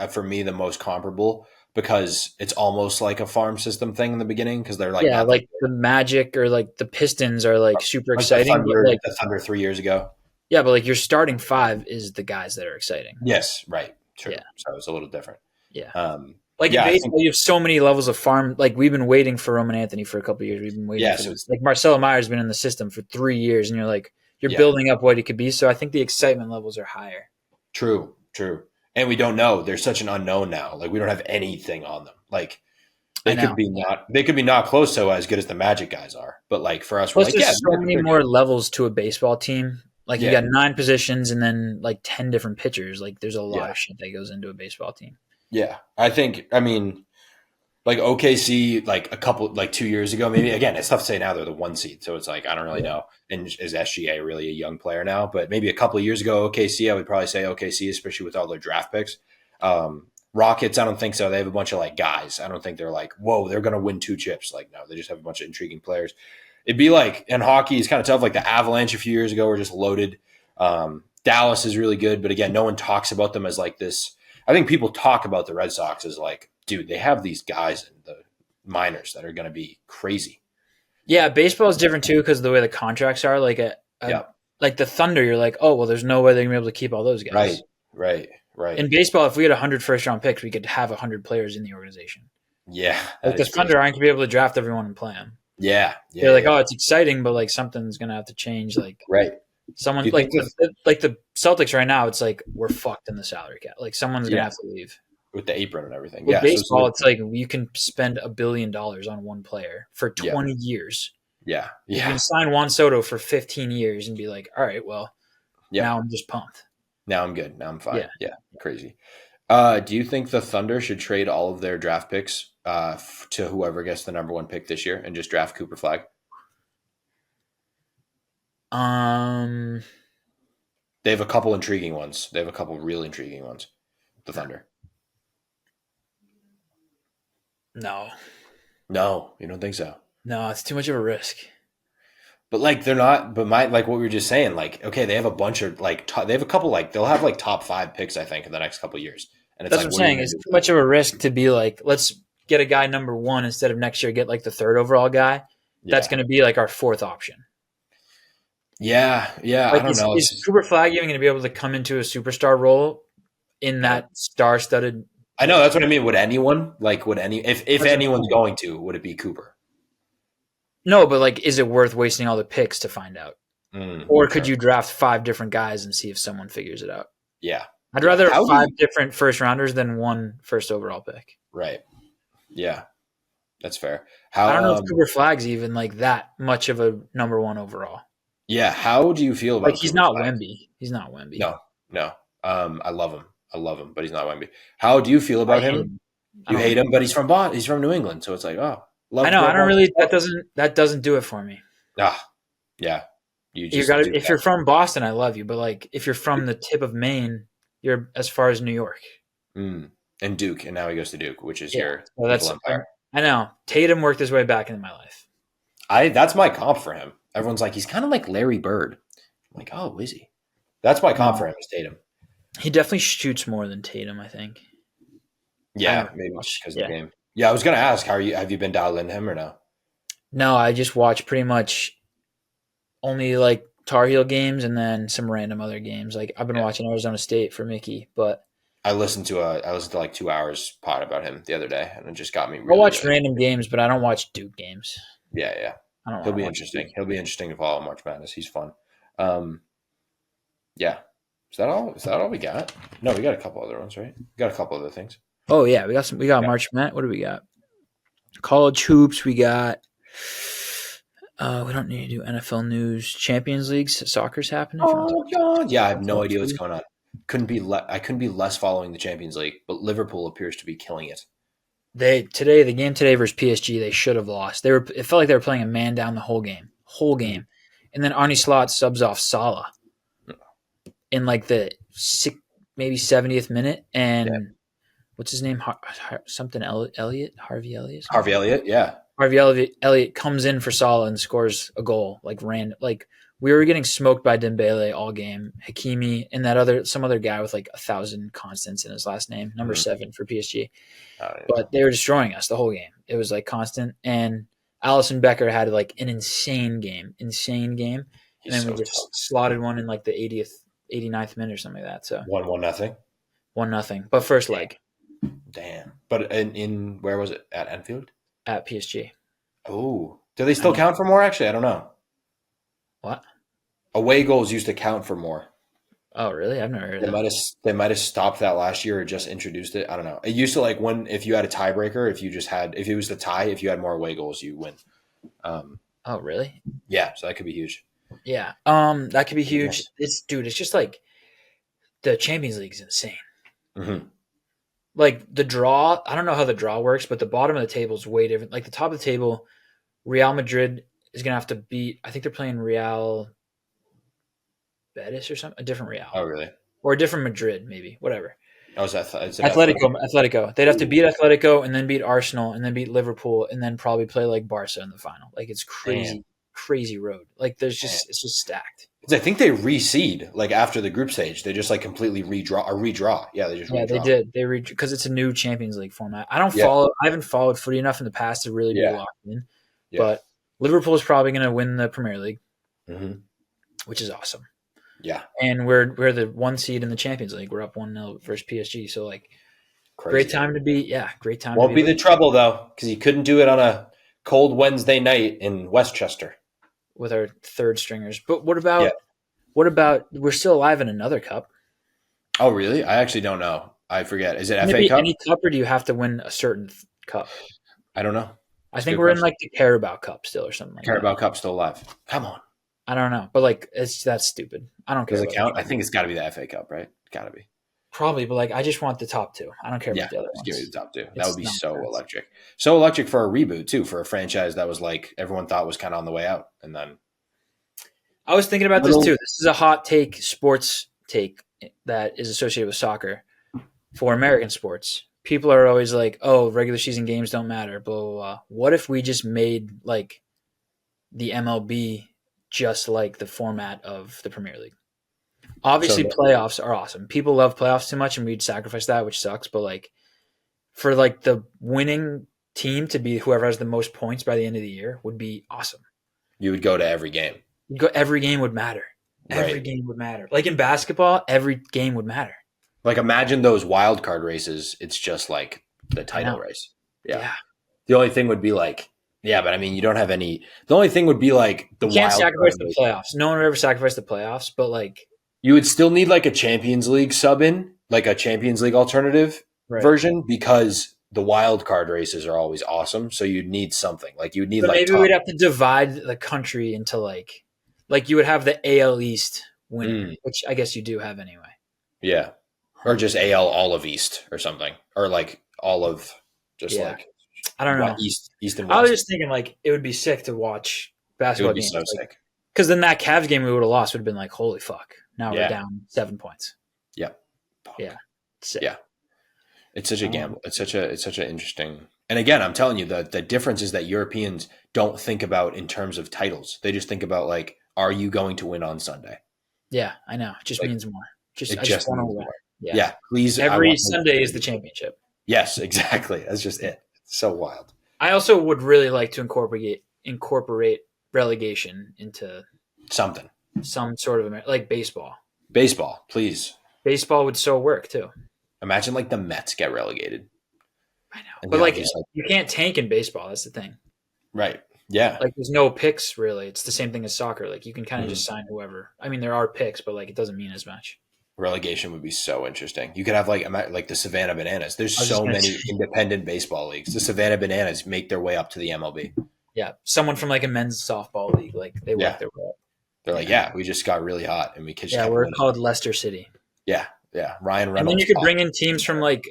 for me the most comparable because it's almost like a farm system thing in the beginning because they're the Magic or the Pistons are super exciting. The Thunder 3 years ago. Yeah, but your starting 5 is the guys that are exciting. Yes, right. True. Yeah. So it's a little different. Yeah. In baseball, you have so many levels of farm. We've been waiting for Roman Anthony for a couple of years. We've been waiting for this. Marcelo Meyer's been in the system for 3 years, and you're building up what he could be. So I think the excitement levels are higher. True. And we don't know. There's such an unknown now. We don't have anything on them. They could be not close to as good as the Magic guys are. But for us, there's so many more levels to a baseball team. You got 9 positions and then 10 different pitchers. There's a lot of shit that goes into a baseball team. Yeah, OKC, a couple, 2 years ago, maybe. Again, it's tough to say now they're the 1 seed, so it's I don't really know. And is SGA really a young player now? But maybe a couple of years ago, OKC, I would probably say OKC, especially with all their draft picks. Rockets, I don't think so. They have a bunch of guys. I don't think they're whoa, they're going to win 2 chips. No, they just have a bunch of intriguing players. It'd be in hockey, it's kind of tough. The Avalanche a few years ago were just loaded. Dallas is really good, but again, no one talks about them as this. I think people talk about the Red Sox as dude, they have these guys in the minors that are going to be crazy. Yeah, baseball is different too because of the way the contracts are. The Thunder, you're oh, well, there's no way they're going to be able to keep all those guys. Right. In baseball, if we had 100 first-round picks, we could have 100 players in the organization. Yeah. The Thunder aren't going to be able to draft everyone and play them. Yeah. They're oh, it's exciting, but something's going to have to change. Right. Someone the Celtics right now, it's we're fucked in the salary cap. Someone's gonna have to leave with the apron and everything. With baseball, it's you can spend $1 billion on one player for 20 years. Yeah, you can sign Juan Soto for 15 years and be all right, well, now I'm just pumped. Now I'm good. Now I'm fine. Yeah. Crazy. Do you think the Thunder should trade all of their draft picks to whoever gets the number 1 pick this year and just draft Cooper Flagg? They have a couple intriguing ones. They have a couple real intriguing ones. The Thunder. No, you don't think so? No, it's too much of a risk. But they're not. But what we were just saying, okay, they have a bunch of they have a couple they'll have top 5 picks I think in the next couple of years. And it's that's what I'm saying. It's too much of a risk to be let's get a guy number 1 instead of next year get the 3rd overall guy that's Yeah. going to be like our fourth option. Yeah. Yeah. I Like, don't know. is Cooper Flagg even going to be able to come into a superstar role in I don't. that star-studded? I know that's what I mean. Would anyone if Doesn't anyone's matter. going to, would it be Cooper? No, but like, is it worth wasting all the picks to find out? Or could Sure. you draft 5 different guys and see if someone figures it out? Yeah. I'd Yeah. rather have How do 5 you, different first rounders than one first overall pick. right. Yeah. That's fair. I don't know if How Cooper Flagg's even like that much of a number 1 overall. yeah, how do you feel Like, about he's Cooper not Flag? Wemby. He's not Wemby. No. No. I love him. I love him, but he's not Wemby. How do you feel I about hate him? him. I You don't hate like him, him. but he's from New England, so it's like, oh, I love know. I don't Boston. really. That doesn't do it for me. Ah, yeah. You You just got do to. If that. you're from Boston, I love you. But like, if you're from the tip of Maine, you're as far as New York. And Duke, and now he goes to Duke, which is Yeah. your So evil that's. empire. I know. Tatum worked his way back into my life. That's my comp for him. Everyone's like, he's kind of like Larry Bird. I'm like, oh, is he? That's my comp for him is Tatum. He definitely shoots more than Tatum, I think. Yeah, maybe just because of Yeah. the game. Yeah, I was gonna ask, have you been dialed into him or no? No, I just watch pretty much only like Tar Heel games and then some random other games. Like, I've been Yeah. watching Arizona State for Mickey, but I listened to like 2 hours pod about him the other day, and it just got me I really, watch really. random games, but I don't watch Duke games. Yeah, yeah. I don't He'll want to be watch interesting. Duke. He'll be interesting to follow March Madness. He's fun. Yeah. Is that all? Is that all we got? No, we got a couple other ones, right? We got a couple other things. Oh yeah, we got some. We got Yeah. March Madness. What do we got? College hoops. We got. We don't need to do NFL news. Champions League soccer's happening. Oh God! Yeah, I have no Talk idea to what's you. going on. I couldn't be less following the Champions League, but Liverpool appears to be killing it. The game today versus PSG, they should have lost. It felt like they were playing a man down the whole game, and then Arnie Slot subs off Salah in like the maybe 70th minute, and Yeah. what's his name? Something Elliott, Harvey Elliott. Harvey Elliott, yeah. Harvey Elliott comes in for Salah and scores a goal. Like we were getting smoked by Dembele all game. Hakimi and some other guy with like 1,000 constants in his last name, number 7 for PSG. But they were destroying us the whole game. It was like constant. And Allison Becker had like an insane game. And then we just slotted one in like the 89th minute or something like that. So 1-1-0. 1-0. But first leg Damn. But in where was it? At Anfield? at PSG. Oh, do they still count for more? Actually, I don't know. What? Away goals used to count for more. Oh, really? I've never heard of that. They might have stopped that last year or just introduced it. I don't know. It used to like if you had a tiebreaker, if it was the tie, if you had more away goals, you win. Oh, really? Yeah, so that could be huge. Yeah. That could be huge. It's just like the Champions League is insane. Mm-hmm. Like the draw, I don't know how the draw works, but the bottom of the table is way different. Like the top of the table, Real Madrid is gonna have to beat. I think they're playing Real Betis or something, a different Real. Oh, really? Or a different Madrid, maybe. Whatever. Oh, is that Atletico. They'd have to beat Atletico and then beat Arsenal and then beat Liverpool and then probably play like Barca in the final. Like it's crazy road. Like it's just stacked. I think they reseed like after the group stage. They just like completely redraw. Yeah, they redraw. They did. They because it's a new Champions League format. I haven't followed footy enough in the past to really be locked in. Yeah. But Liverpool is probably going to win the Premier League, which is awesome. Yeah, and we're the 1 seed in the Champions League. We're up 1-0 versus PSG. So like, great time to be. Won't be the trouble though, because you couldn't do it on a cold Wednesday night in Westchester with our third stringers. But what about we're still alive in another cup? Oh, really? I actually don't know. I forget. Is it Can FA Cup? Any cup, or do you have to win a certain cup? I don't know. I think we're in like the Carabao Cup still, or something like that. Carabao Cup still alive. Come on. I don't know, but like that's stupid. I don't care. Does it count? I think it's got to be the FA Cup, right? Got to be. Probably, but like I just want the top 2. I don't care about the other ones. Give me the top 2. That would be so electric. So electric for a reboot too, for a franchise that was like everyone thought was kind of on the way out, and then. I was thinking about this too. This is a hot take, sports take that is associated with soccer for American sports. People are always like, "Oh, regular season games don't matter." Blah blah blah. What if we just made like the MLB just like the format of the Premier League? Obviously, playoffs are awesome. People love playoffs too much, and we'd sacrifice that, which sucks. But like, for like the winning team to be whoever has the most points by the end of the year would be awesome. You would go to every game. Every game would matter. Every Right. game would matter. Like in basketball, every game would matter. Like imagine those wild card races. It's just like the title race. Yeah. The only thing would be like, yeah, but I mean, you don't have any. The only thing would be like the You can't wild sacrifice card the race. playoffs. No one would ever sacrifice the playoffs, but like You would still need like a Champions League sub in, like a Champions League alternative version, because the wild card races are always awesome. So you'd need something. Like you'd need but like maybe we'd have to divide the country into like you would have the AL East winner, which I guess you do have anyway. Yeah. Or just AL all of East or something. Or like all of just like I don't know. East and West. I was just thinking like it would be sick to watch basketball It would be games. so sick. Because then that Cavs game we would have lost would have been like, holy fuck. Now we're Yeah. down 7 points. Yeah. Yeah. Sick. Yeah. It's such a gamble. It's such an interesting. And again, I'm telling you, the difference is that Europeans don't think about in terms of titles. They just think about like, are you going to win on Sunday? Yeah, I know. It just Like, means more. It I just want to means win. more. Yeah. Yeah, please. Every Sunday is the championship. Yes, exactly. That's just it. It's so wild. I also would really like to incorporate relegation into Something. some sort of like baseball. Baseball, please. Baseball would so work too. Imagine like the Mets get relegated. I know, And but like just, you can't tank in baseball. That's the thing. right. Yeah. Like there's no picks really. It's the same thing as soccer. Like you can kind of just sign whoever. I mean, there are picks, but like it doesn't mean as much. Relegation would be so interesting. You could have like the Savannah Bananas. There's so many independent baseball leagues. The Savannah Bananas make their way up to the MLB. Yeah, someone from like a men's softball league, like they work their way up. They're like, yeah, we just got really hot and we just we're winning. Called Leicester City. Yeah, Ryan Reynolds. And then you could bring in teams from like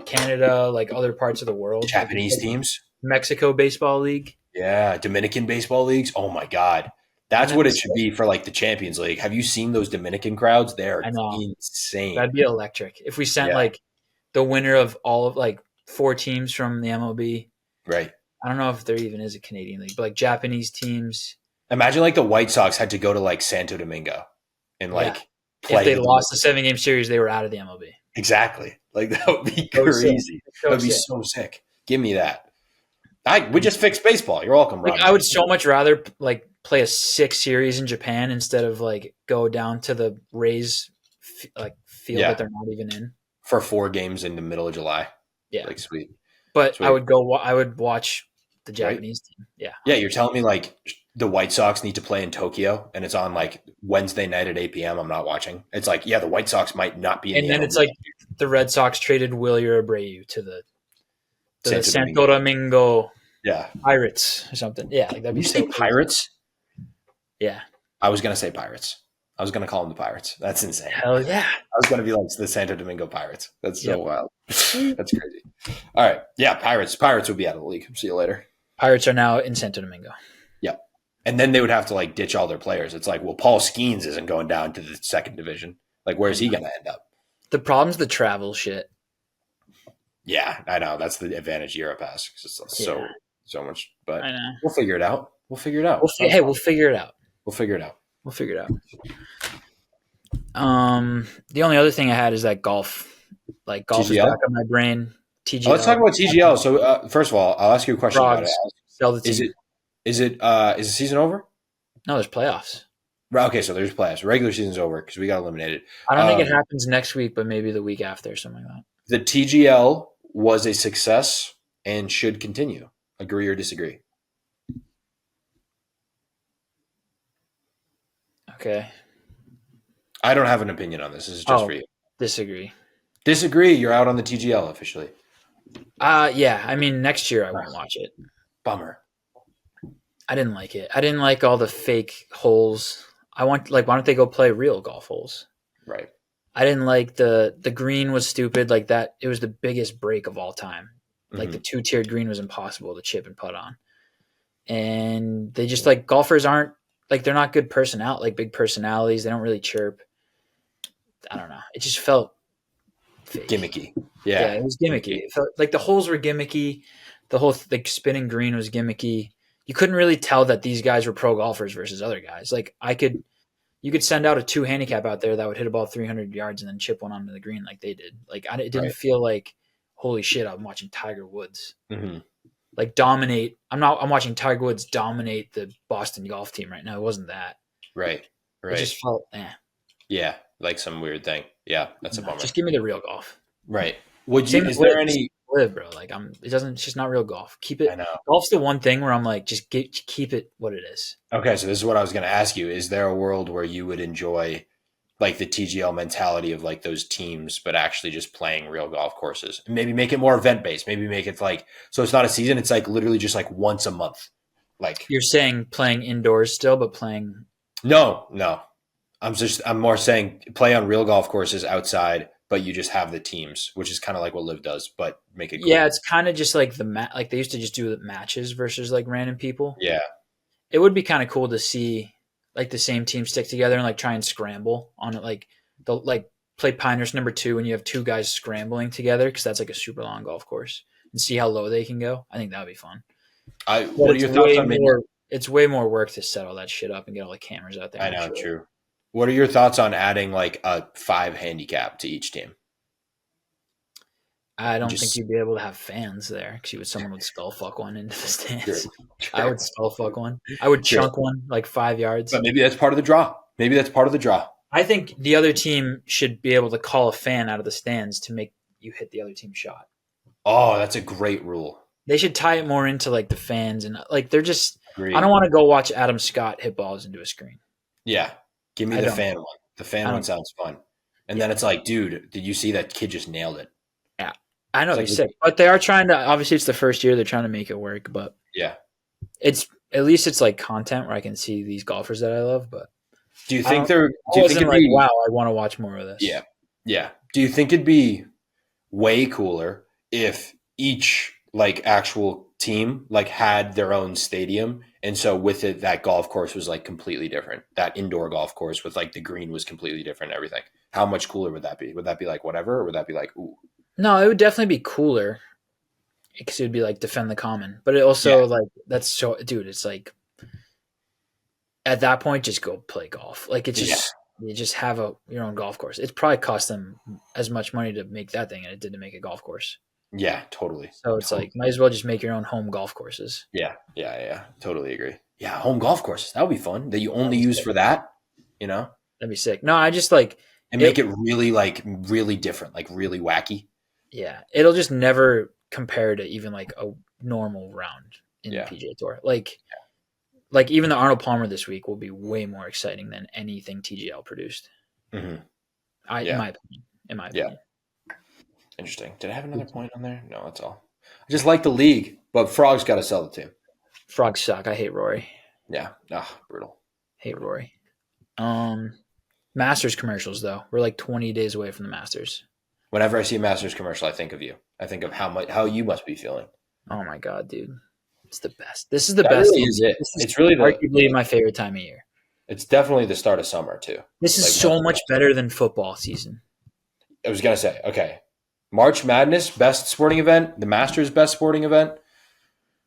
Canada, like other parts of the world. Japanese teams. Mexico Baseball League. Yeah, Dominican baseball leagues. Oh my God. That's what it should be for like the Champions League. Have you seen those Dominican crowds? They're insane. That'd be electric. If we sent like the winner of all of like 4 teams from the MLB. Right. I don't know if there even is a Canadian league, but like Japanese teams. Imagine like the White Sox had to go to like Santo Domingo and like play. If they lost the 7-game series, they were out of the MLB. Exactly. Like that would be crazy. That would be so sick. Give me that. We just fixed baseball. You're welcome, Rob. Like, I would so much rather like play a 6 series in Japan instead of like go down to the Rays like field that they're not even in for 4 games in the middle of July. Yeah, like sweet. But sweet. I would watch the Japanese team. Yeah, yeah. You're telling me like the White Sox need to play in Tokyo and it's on like Wednesday night at 8 p.m. I'm not watching. It's like the White Sox might not be in. And then it's like the Red Sox traded Wilyer Abreu to the Santo Domingo. Yeah, Pirates or something. Yeah, like that'd be so Pirates. Yeah, I was gonna say Pirates. I was gonna call them the Pirates. That's insane. Hell yeah! I was gonna be like the Santo Domingo Pirates. That's so wild. That's crazy. All right, yeah, Pirates. Pirates would be out of the league. See you later. Pirates are now in Santo Domingo. Yep, and then they would have to like ditch all their players. It's like, well, Paul Skeens isn't going down to the 2nd division. Like, where's he gonna end up? The problem's the travel shit. Yeah, I know. That's the advantage Europe has. It's so much, but I know. We'll figure it out. We'll figure it out. We'll figure it out. We'll figure it out. We'll figure it out. The only other thing I had is that golf. Like golf TGL? is back on my brain. TGL. Let's talk about TGL. So first of all, I'll ask you a question about it. Sell the team. Is the season over? No, there's playoffs. Okay, so there's playoffs. Regular season's over because we got eliminated. I don't think it happens next week, but maybe the week after or something like that. The TGL was a success and should continue. Agree or disagree? Okay. I don't have an opinion on this. This is just for you. Disagree. Disagree. You're out on the TGL officially. Yeah. I mean, next year I won't watch it. Bummer. I didn't like it. I didn't like all the fake holes. Why don't they go play real golf holes? Right. I didn't like the green was stupid like that. It was the biggest break of all time. Like the 2-tiered green was impossible to chip and putt on. And they just like golfers aren't like, they're not good big personalities. They don't really chirp. I don't know. It just felt fake. Gimmicky. Yeah, it was gimmicky. It felt like the holes were gimmicky. The whole spinning green was gimmicky. You couldn't really tell that these guys were pro golfers versus other guys. Like you could send out a 2 handicap out there that would hit a ball 300 yards and then chip one onto the green like they did. Like it didn't feel like, holy shit, I'm watching Tiger Woods. Mm-hmm. like dominate. I'm watching Tiger Woods dominate the Boston golf team right now. It wasn't that. Right. It just felt Yeah, like some weird thing. Yeah, that's a bummer. Just give me the real golf. Right. Is there any live, bro? Like it's just not real golf. Keep it. I know. Golf's the one thing where I'm like, just keep it what it is. Okay, so this is what I was going to ask you. Is there a world where you would enjoy like the TGL mentality of like those teams, but actually just playing real golf courses? And maybe make it more event based. Maybe make it like so it's not a season. It's like literally just like once a month. Like you're saying playing indoors still, but playing. No. I'm more saying play on real golf courses outside, but you just have the teams, which is kind of like what Live does, but make it cool. Yeah, it's kind of just like like they used to just do the matches versus like random people. Yeah. It would be kind of cool to see like the same team stick together and like try and scramble on it, like they'll like play Pinehurst number 2 and you have 2 guys scrambling together because that's like a super long golf course and see how low they can go. I think that would be fun. What are your thoughts on it's way more work to set all that shit up and get all the cameras out there. I know, true. What are your thoughts on adding like a 5 handicap to each team? I don't think you'd be able to have fans there because someone would skull fuck one into the stands. True. I would skull fuck one. I would chunk one like 5 yards. But maybe that's part of the draw. I think the other team should be able to call a fan out of the stands to make you hit the other team's shot. Oh, that's a great rule. They should tie it more into like the fans and like they're just. Agreed. I don't want to go watch Adam Scott hit balls into a screen. Yeah, give me the fan one. The fan one sounds fun. And then it's like, dude, did you see that kid just nailed it? Yeah, I know they're sick, but they are trying to. Obviously, it's the first year; they're trying to make it work. But yeah, it's at least it's like content where I can see these golfers that I love. But do you think they're? Do you think it'd be wow? I want to watch more of this. Yeah. Do you think it'd be way cooler if each like actual team like had their own stadium, and so with it that golf course was like completely different? That indoor golf course with like the green was completely different. Everything. How much cooler would that be? Would that be like whatever, or would that be like ooh? No, it would definitely be cooler because it would be like defend the common. But it also like that's so, dude. It's like at that point, just go play golf. Like it's just you just have your own golf course. It's probably cost them as much money to make that thing as it did to make a golf course. Yeah, totally. So it's like might as well just make your own home golf courses. Yeah. Totally agree. Yeah, home golf courses. That would be fun. That you only use for that. You know, that'd be sick. No, I just like and make it really like really different, like really wacky. Yeah, it'll just never compare to even like a normal round in the PGA Tour. Like even the Arnold Palmer this week will be way more exciting than anything TGL produced. Mm-hmm. In my opinion. Yeah. Interesting. Did I have another point on there? No, that's all. I just like the league, but Frog's got to sell the team. Frogs suck. I hate Rory. Yeah. Brutal. Hate Rory. Masters commercials though. We're like 20 days away from the Masters. Whenever I see a Masters commercial, I think of you. I think of how you must be feeling. Oh my god, dude! It's the best. This is the best. Really is it? It's really arguably my favorite time of year. It's definitely the start of summer too. This is like, so much better than football season. I was gonna say, okay, March Madness best sporting event, the Masters best sporting event,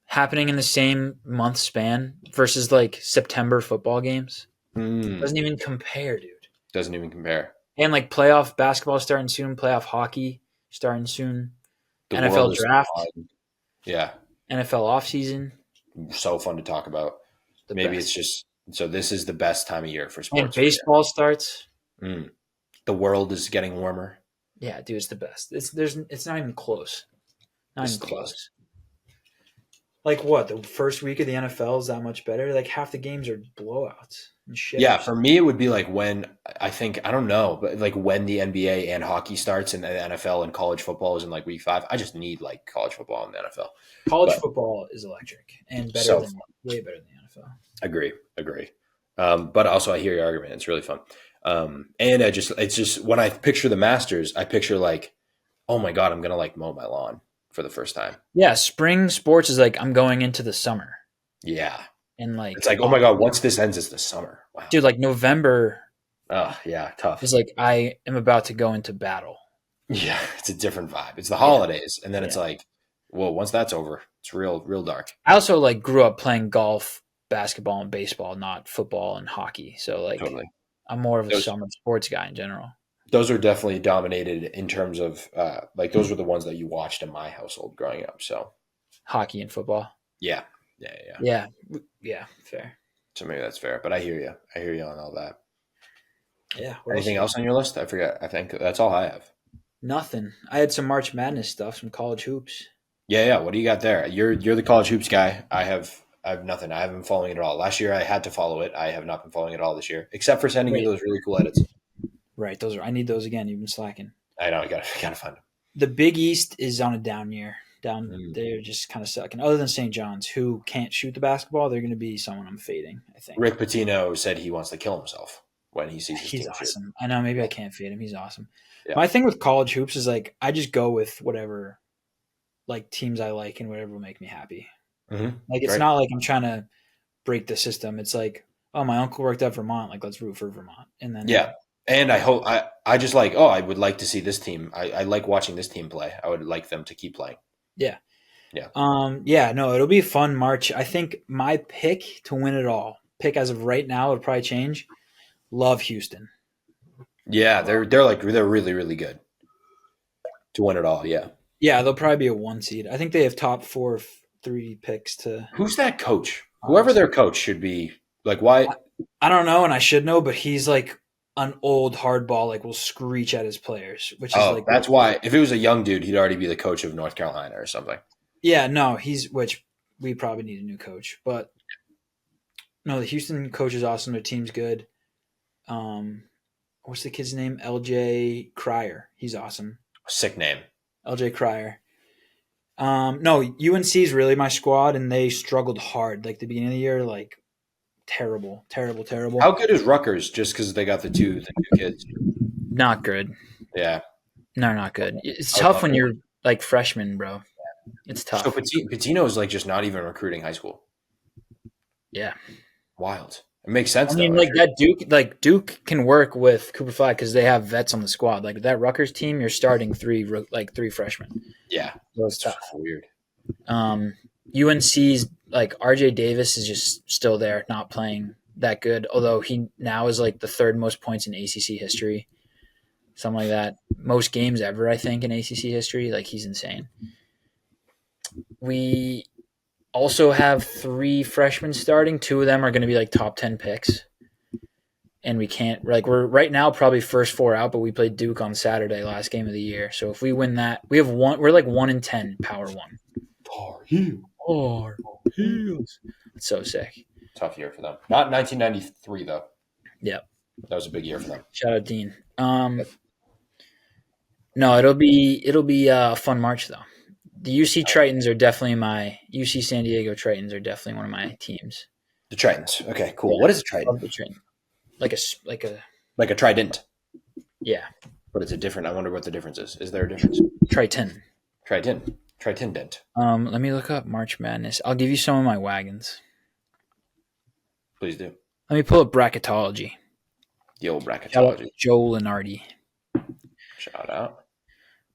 happening in the same month span versus like September football games. Doesn't even compare, dude. Doesn't even compare. And like playoff basketball starting soon, playoff hockey starting soon, the NFL draft, NFL offseason. So fun to talk about. Maybe it's just so this is the best time of year for sports. And baseball starts. The world is getting warmer. Yeah, dude, it's the best. It's not even close. Not even close. Like what? The first week of the NFL is that much better? Like half the games are blowouts and shit. Yeah, for me it would be like when I don't know, but like when the NBA and hockey starts and the NFL and college football is in like week 5. I just need like college football in the NFL. College football is electric and way better than the NFL. Agree. But also I hear your argument. It's really fun. And it's just when I picture the Masters, I picture like, oh my God, I'm gonna like mow my lawn for the first time. Yeah, spring sports is like I'm going into the summer. Yeah. And like it's like, oh my God, once this ends, it's the summer. Wow. Dude, like November. Oh, yeah, tough. It's like I am about to go into battle. Yeah, it's a different vibe. It's the holidays. And then it's like, well, once that's over, it's real dark. I also like grew up playing golf, basketball, and baseball, not football and hockey. So like I'm more of a summer sports guy in general. Those are definitely dominated in terms of like those were the ones that you watched in my household growing up. So Hockey and football. Yeah. Yeah. Yeah. Yeah. Fair. So maybe that's fair. But I hear you. I hear you on all that. Yeah. What Anything else? else on your list? I forget. I think that's all I have. Nothing. I had some March Madness stuff, some college hoops. Yeah, yeah. What do you got there? You're the college hoops guy. I have nothing. I haven't been following it at all. Last year I had to follow it. I have not been following it all this year, except for sending you Right. those really cool edits. Right. Those are. I need those again. You've been slacking. I know. I gotta find them. The Big East is on a down year. Down. Mm. They're just kind of sucking. Other than St. John's, who can't shoot the basketball, they're going to be someone I'm fading. I think. Rick Pitino said he wants to kill himself when he sees his He's team shoot. awesome. I know. Maybe I can't fade him. He's awesome. Yeah. My thing with college hoops is like I just go with whatever, like teams I like and whatever will make me happy. Mm-hmm. Like it's not like I'm trying to break the system. It's like, oh, my uncle worked at Vermont. Like let's root for Vermont. And then yeah. And I hope I just like, oh, I would like to see this team. I like watching this team play. I would like them to keep playing. Yeah. Yeah. Yeah, no, it'll be a fun March. I think my pick to win it all, pick as of right now, would probably change. Love Houston. Yeah, they're really, really good to win it all. Yeah. Yeah, they'll probably be a 1 seed. I think they have top 3 picks to. Who's that coach? Whoever their coach should be. Like, why? I don't know, and I should know, but he's like an old hardball, like will screech at his players, which is like that's why. If it was a young dude, he'd already be the coach of North Carolina or something. Yeah, no, which we probably need a new coach, but no, the Houston coach is awesome. Their team's good. What's the kid's name? LJ Cryer. He's awesome. Sick name. LJ Cryer. No, UNC is really my squad, and they struggled hard. Like the beginning of the year, like terrible. How good is Rutgers? Just because they got the two kids. Not good. Yeah. No, not good. It's tough when you're like freshman, bro. It's tough. So Pitino is like just not even recruiting high school. Yeah. Wild. It makes sense. I mean, like that Duke can work with Cooper Flagg because they have vets on the squad. Like that Rutgers team, you're starting three freshmen. Yeah, so it's tough. Weird. UNC's like RJ Davis is just still there, not playing that good. Although he now is like the third most points in ACC history, something like that. Most games ever, I think, in ACC history. Like he's insane. We also have 3 freshmen starting. 2 of them are going to be like top 10 picks. And we can't, like, we're right now probably first 4 out, but we played Duke on Saturday, last game of the year. So if we win that, we're like 1-10, Power 1. Tar Heels. It's so sick. Tough year for them. Not 1993, though. Yep. That was a big year for them. Shout out Dean. No, it'll be a fun March, though. The UC Tritons are definitely UC San Diego Tritons are definitely one of my teams. The Tritons. Okay, cool. Yeah, what is a Triton? The Triton. Like a trident. Yeah. But it's a different. I wonder what the difference is. Is there a difference? Triton. Tritindent. Let me look up March Madness. I'll give you some of my wagons. Please do. Let me pull up bracketology. The old bracketology. Joe Lenardi. Shout out.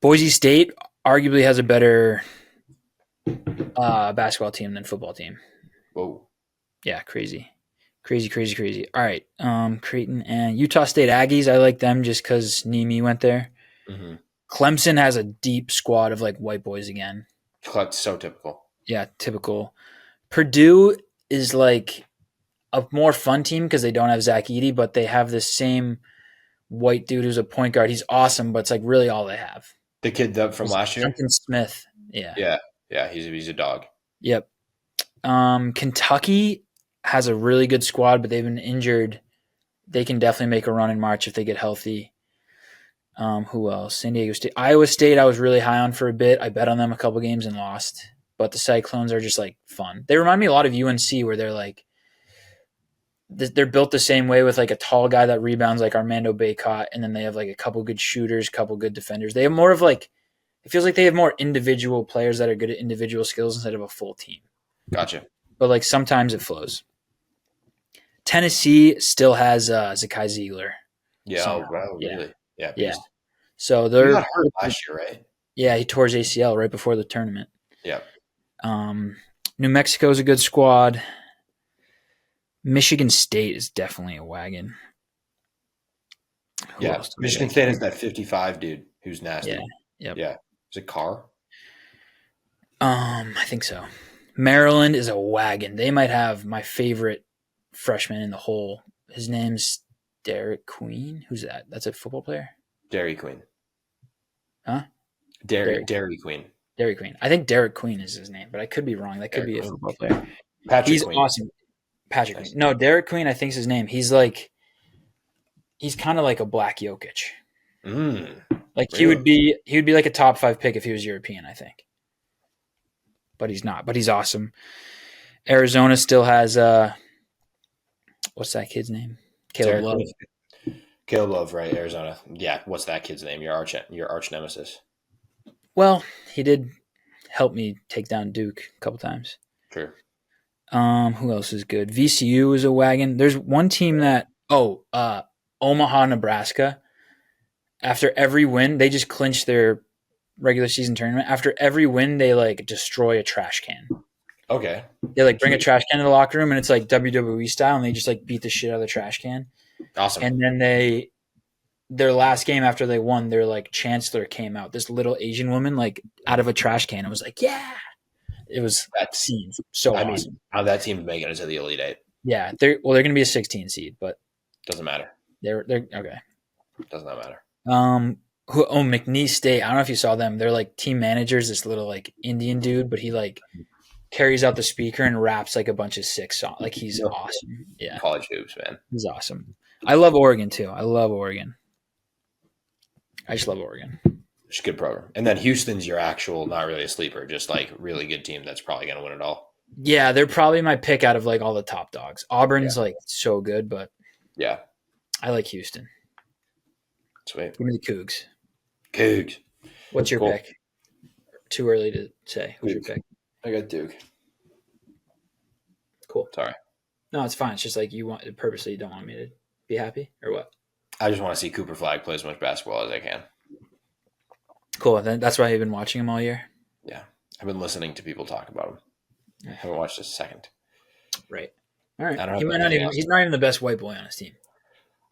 Boise State arguably has a better basketball team than football team. Whoa. Yeah, crazy. All right. Creighton and Utah State Aggies. I like them just because Nimi went there. Mm-hmm. Clemson has a deep squad of like white boys again. So typical. Yeah, typical. Purdue is like a more fun team because they don't have Zach Edey, but they have this same white dude who's a point guard. He's awesome, but it's like really all they have. The kid from last year? Duncan Smith. Yeah. Yeah, he's a dog. Yep. Kentucky has a really good squad, but they've been injured. They can definitely make a run in March if they get healthy. Who else? San Diego State. Iowa State I was really high on for a bit. I bet on them a couple games and lost. But the Cyclones are just like fun. They remind me a lot of UNC where they're like they're built the same way with like a tall guy that rebounds like Armando Bacot, and then they have like a couple good shooters, couple good defenders. They have more of like it feels like they have more individual players that are good at individual skills instead of a full team. Gotcha. But like sometimes it flows. Tennessee still has Zakai Ziegler. Yeah. Oh, wow. Really? Yeah. Yeah. So they're got hurt last year, right? Yeah, he tore his ACL right before the tournament. Yeah. New Mexico's a good squad. Michigan State is definitely a wagon. Yeah. Michigan State is that 55 dude who's nasty. Yeah. Yep. Yeah. Is it Carr? I think so. Maryland is a wagon. They might have my favorite freshman in the whole. His name's Derek Queen. Who's that? That's a football player? Dairy Queen. Huh? Dairy Queen. Dairy Queen. I think Derek Queen is his name, but I could be wrong. That could be a football player. He's Queen. Awesome. Patrick Queen. No, Derek Queen, I think is his name. He's kind of like a Black Jokic. Like really? he would be like a top 5 pick if he was European, I think. But he's not. But he's awesome. Arizona still has what's that kid's name? Caleb Love. Caleb Love, right? Arizona. Yeah. What's that kid's name? Your arch nemesis. Well, he did help me take down Duke a couple times. True. Who else is good? VCU is a wagon. There's one team that Omaha, Nebraska. After every win, they just clinch their regular season tournament. After every win, they like destroy a trash can. Okay. They like bring a trash can to the locker room and it's like WWE style and they just like beat the shit out of the trash can. Awesome. And then their last game after they won, their like chancellor came out, this little Asian woman like out of a trash can and was like, yeah. It was that scene. So awesome. How that team's making it to the Elite Eight. Yeah. They're going to be a 16 seed, but doesn't matter. They're okay. Does not matter. McNeese State. I don't know if you saw them. They're like team managers, this little like Indian dude, but he like carries out the speaker and raps like a bunch of sick songs. Like he's awesome. Yeah. College hoops, man. He's awesome. I love Oregon too. I love Oregon. I just love Oregon. It's a good program. And then Houston's your actual, not really a sleeper, just like really good team that's probably going to win it all. Yeah, they're probably my pick out of like all the top dogs. Auburn's like so good, but yeah, I like Houston. Sweet. Give me the Cougs. Cougs. What's your pick? Too early to say. Who's your pick? I got Duke. Cool. Sorry. No, it's fine. It's just like you purposely don't want me to be happy or what? I just want to see Cooper Flagg play as much basketball as I can. Cool. Then that's why you've been watching him all year? Yeah. I've been listening to people talk about him. I haven't watched a second. Right. All right. He's not even the best white boy on his team.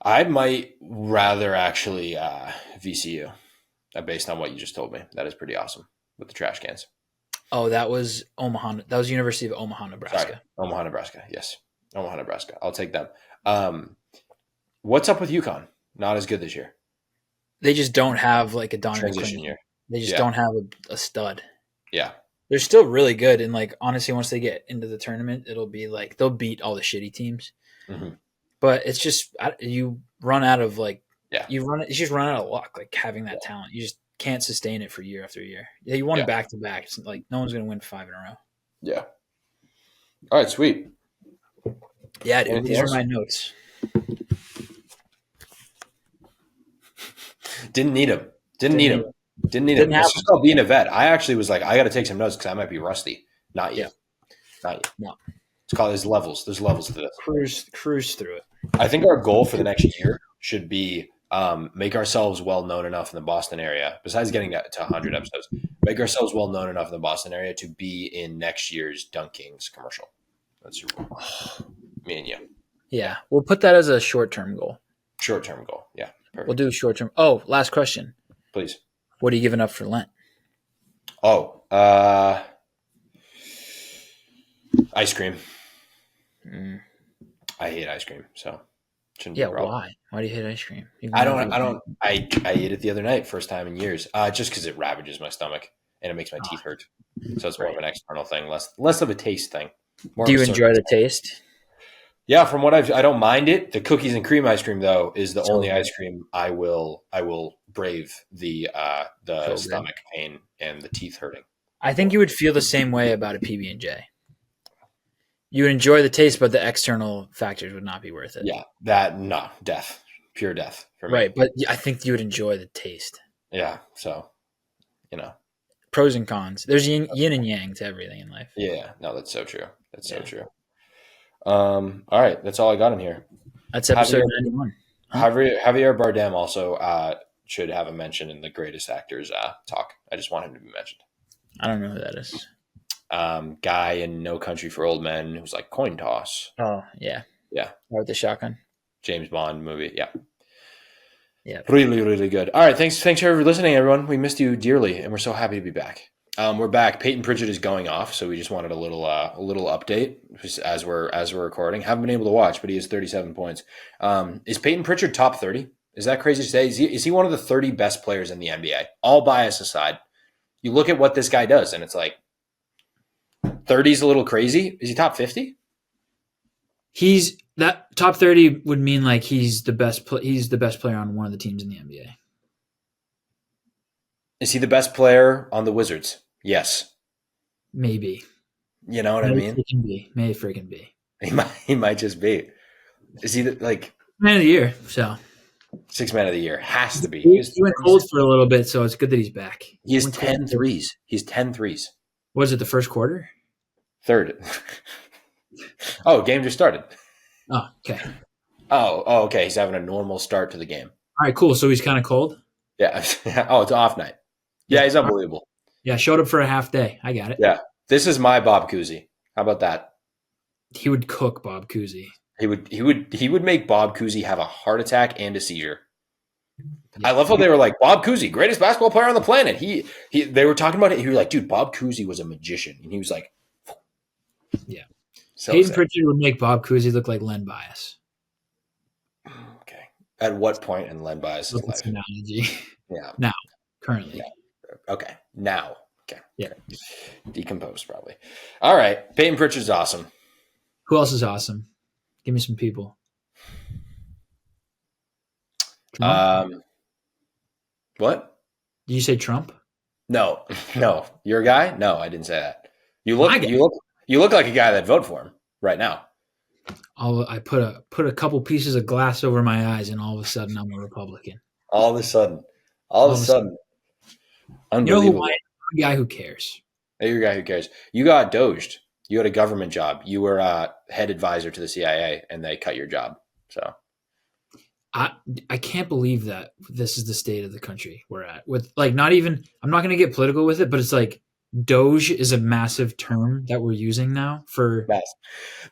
I might rather actually VCU, based on what you just told me. That is pretty awesome with the trash cans. Oh, that was Omaha. That was University of Omaha, Nebraska. Sorry. Omaha, Nebraska. Yes. Omaha, Nebraska. I'll take them. What's up with UConn? Not as good this year. They just don't have like a Donovan transition year. They just don't have a stud. Yeah. They're still really good. And like, honestly, once they get into the tournament, it'll be like, they'll beat all the shitty teams. Mm-hmm. But it's just, you run out of like, you just run out of luck, like having that talent. You just can't sustain it for year after year. Yeah, you won it back to back. It's like no one's going to win 5 in a row. Yeah. All right, sweet. Yeah, dude, these are my notes. Didn't need them. It's just called being a vet. I actually was like, I got to take some notes because I might be rusty. Not yet. No. It's called there's levels. There's levels to this. Cruise through it. I think our goal for the next year should be make ourselves well known enough in the Boston area. Besides getting to 100 episodes, make ourselves well known enough in the Boston area to be in next year's Dunk Kings commercial. That's your goal. Me and you. Yeah, we'll put that as a short-term goal. Short-term goal. Yeah. Perfect. We'll do short-term. Oh, last question. Please. What are you giving up for Lent? Oh, ice cream. I hate ice cream, so shouldn't be a problem. Why? Why do you hate ice cream? I ate it the other night, first time in years. Just because it ravages my stomach and it makes my teeth hurt. So it's more of an external thing, less of a taste thing. Do you enjoy the taste? Yeah, from what I don't mind it. The cookies and cream ice cream though is the only ice cream I will brave the stomach pain and the teeth hurting. I think you would feel the same way about a PB&J. You would enjoy the taste, but the external factors would not be worth it. Yeah, pure death for me. Right, but I think you would enjoy the taste. Yeah, so pros and cons. There's yin and yang to everything in life. Yeah, no, that's so true. That's so true. All right, that's all I got in here. That's episode 91. Javier Bardem also should have a mention in the greatest actors talk. I just want him to be mentioned. I don't know who that is. Guy in No Country for Old Men who's like coin toss. Oh yeah. With the shotgun. James Bond movie. Yeah. Really, really good. All right, thanks for listening, everyone. We missed you dearly, and we're so happy to be back. We're back. Payton Pritchard is going off, so we just wanted a little update just as we're recording. Haven't been able to watch, but he has 37 points. Is Payton Pritchard top 30? Is that crazy to say? Is he one of the 30 best players in the NBA? All bias aside, you look at what this guy does, and it's like 30 is a little crazy. Is he top 50? He's that top 30 would mean like he's the best player on one of the teams in the NBA. Is he the best player on the Wizards? Yes. Maybe. You know what I mean? May freaking be. He might just be. Is he like man of the year? So 6 man of the year has to be. He went cold for a little bit, so it's good that he's back. He has 10 threes. He's 10 threes. Was it the first quarter? Third. Oh, game just started. Oh, okay. Oh, okay. He's having a normal start to the game. All right, cool. So he's kind of cold. Yeah. Oh, it's off night. Yeah, he's unbelievable. Yeah, showed up for a half day. I got it. Yeah. This is my Bob Cousy. How about that? He would cook Bob Cousy. He would make Bob Cousy have a heart attack and a seizure. Yeah. I love how they were like, Bob Cousy, greatest basketball player on the planet. They were talking about it. He was like, dude, Bob Cousy was a magician. And he was like, yeah. So Payton Pritchard would make Bob Cousy look like Len Bias. Okay. At what point in Len Bias' life? Analogy. Yeah. Now, currently. Yeah. Okay. Now. Okay. Yeah. Decomposed probably. All right. Payton Pritchard's awesome. Who else is awesome? Give me some people. Trump? What? Did you say Trump? No. You're a guy? No, I didn't say that. You look like a guy that'd vote for him right now. I put a couple pieces of glass over my eyes, and all of a sudden, I'm a Republican. All of a sudden. Unbelievable. You know who I am? I'm a guy who cares. You're a guy who cares. You got doged. You had a government job. You were a head advisor to the CIA, and they cut your job. So I can't believe that this is the state of the country we're at. With like, not even, I'm not going to get political with it, but it's like Doge is a massive term that we're using now for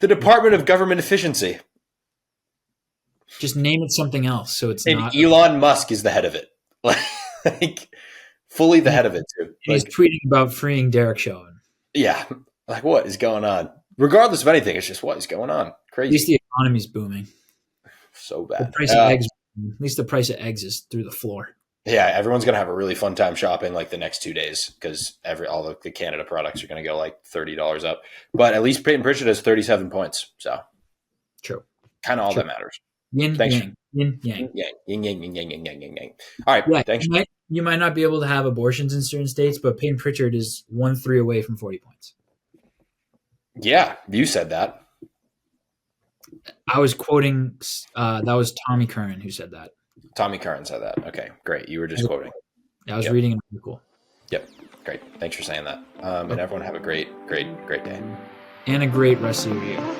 the Department of Government Efficiency. Just name it something else. So it's not. Elon Musk is the head of it. Like fully the head of it too. He's tweeting about freeing Derek Chauvin. Yeah. Like what is going on? Regardless of anything, it's just what is going on. Crazy. At least the economy's booming. So bad. The price of eggs, at least the price of eggs is through the floor. Yeah, everyone's gonna have a really fun time shopping like the next 2 days because all the Canada products are gonna go like $30 up. But at least Payton Pritchard has 37 points, so true. Kind of all that matters. Yin yang. Yin yang. All right, yeah, thanks. You might not be able to have abortions in certain states, but Payton Pritchard is 1-3 away from 40 points. Yeah, you said that. I was quoting. That was Tommy Curran who said that. Tommy Curran said that. Okay, great. You were just quoting. I was reading an article. Yep, great. Thanks for saying that. And everyone have a great day. And a great rest of your year.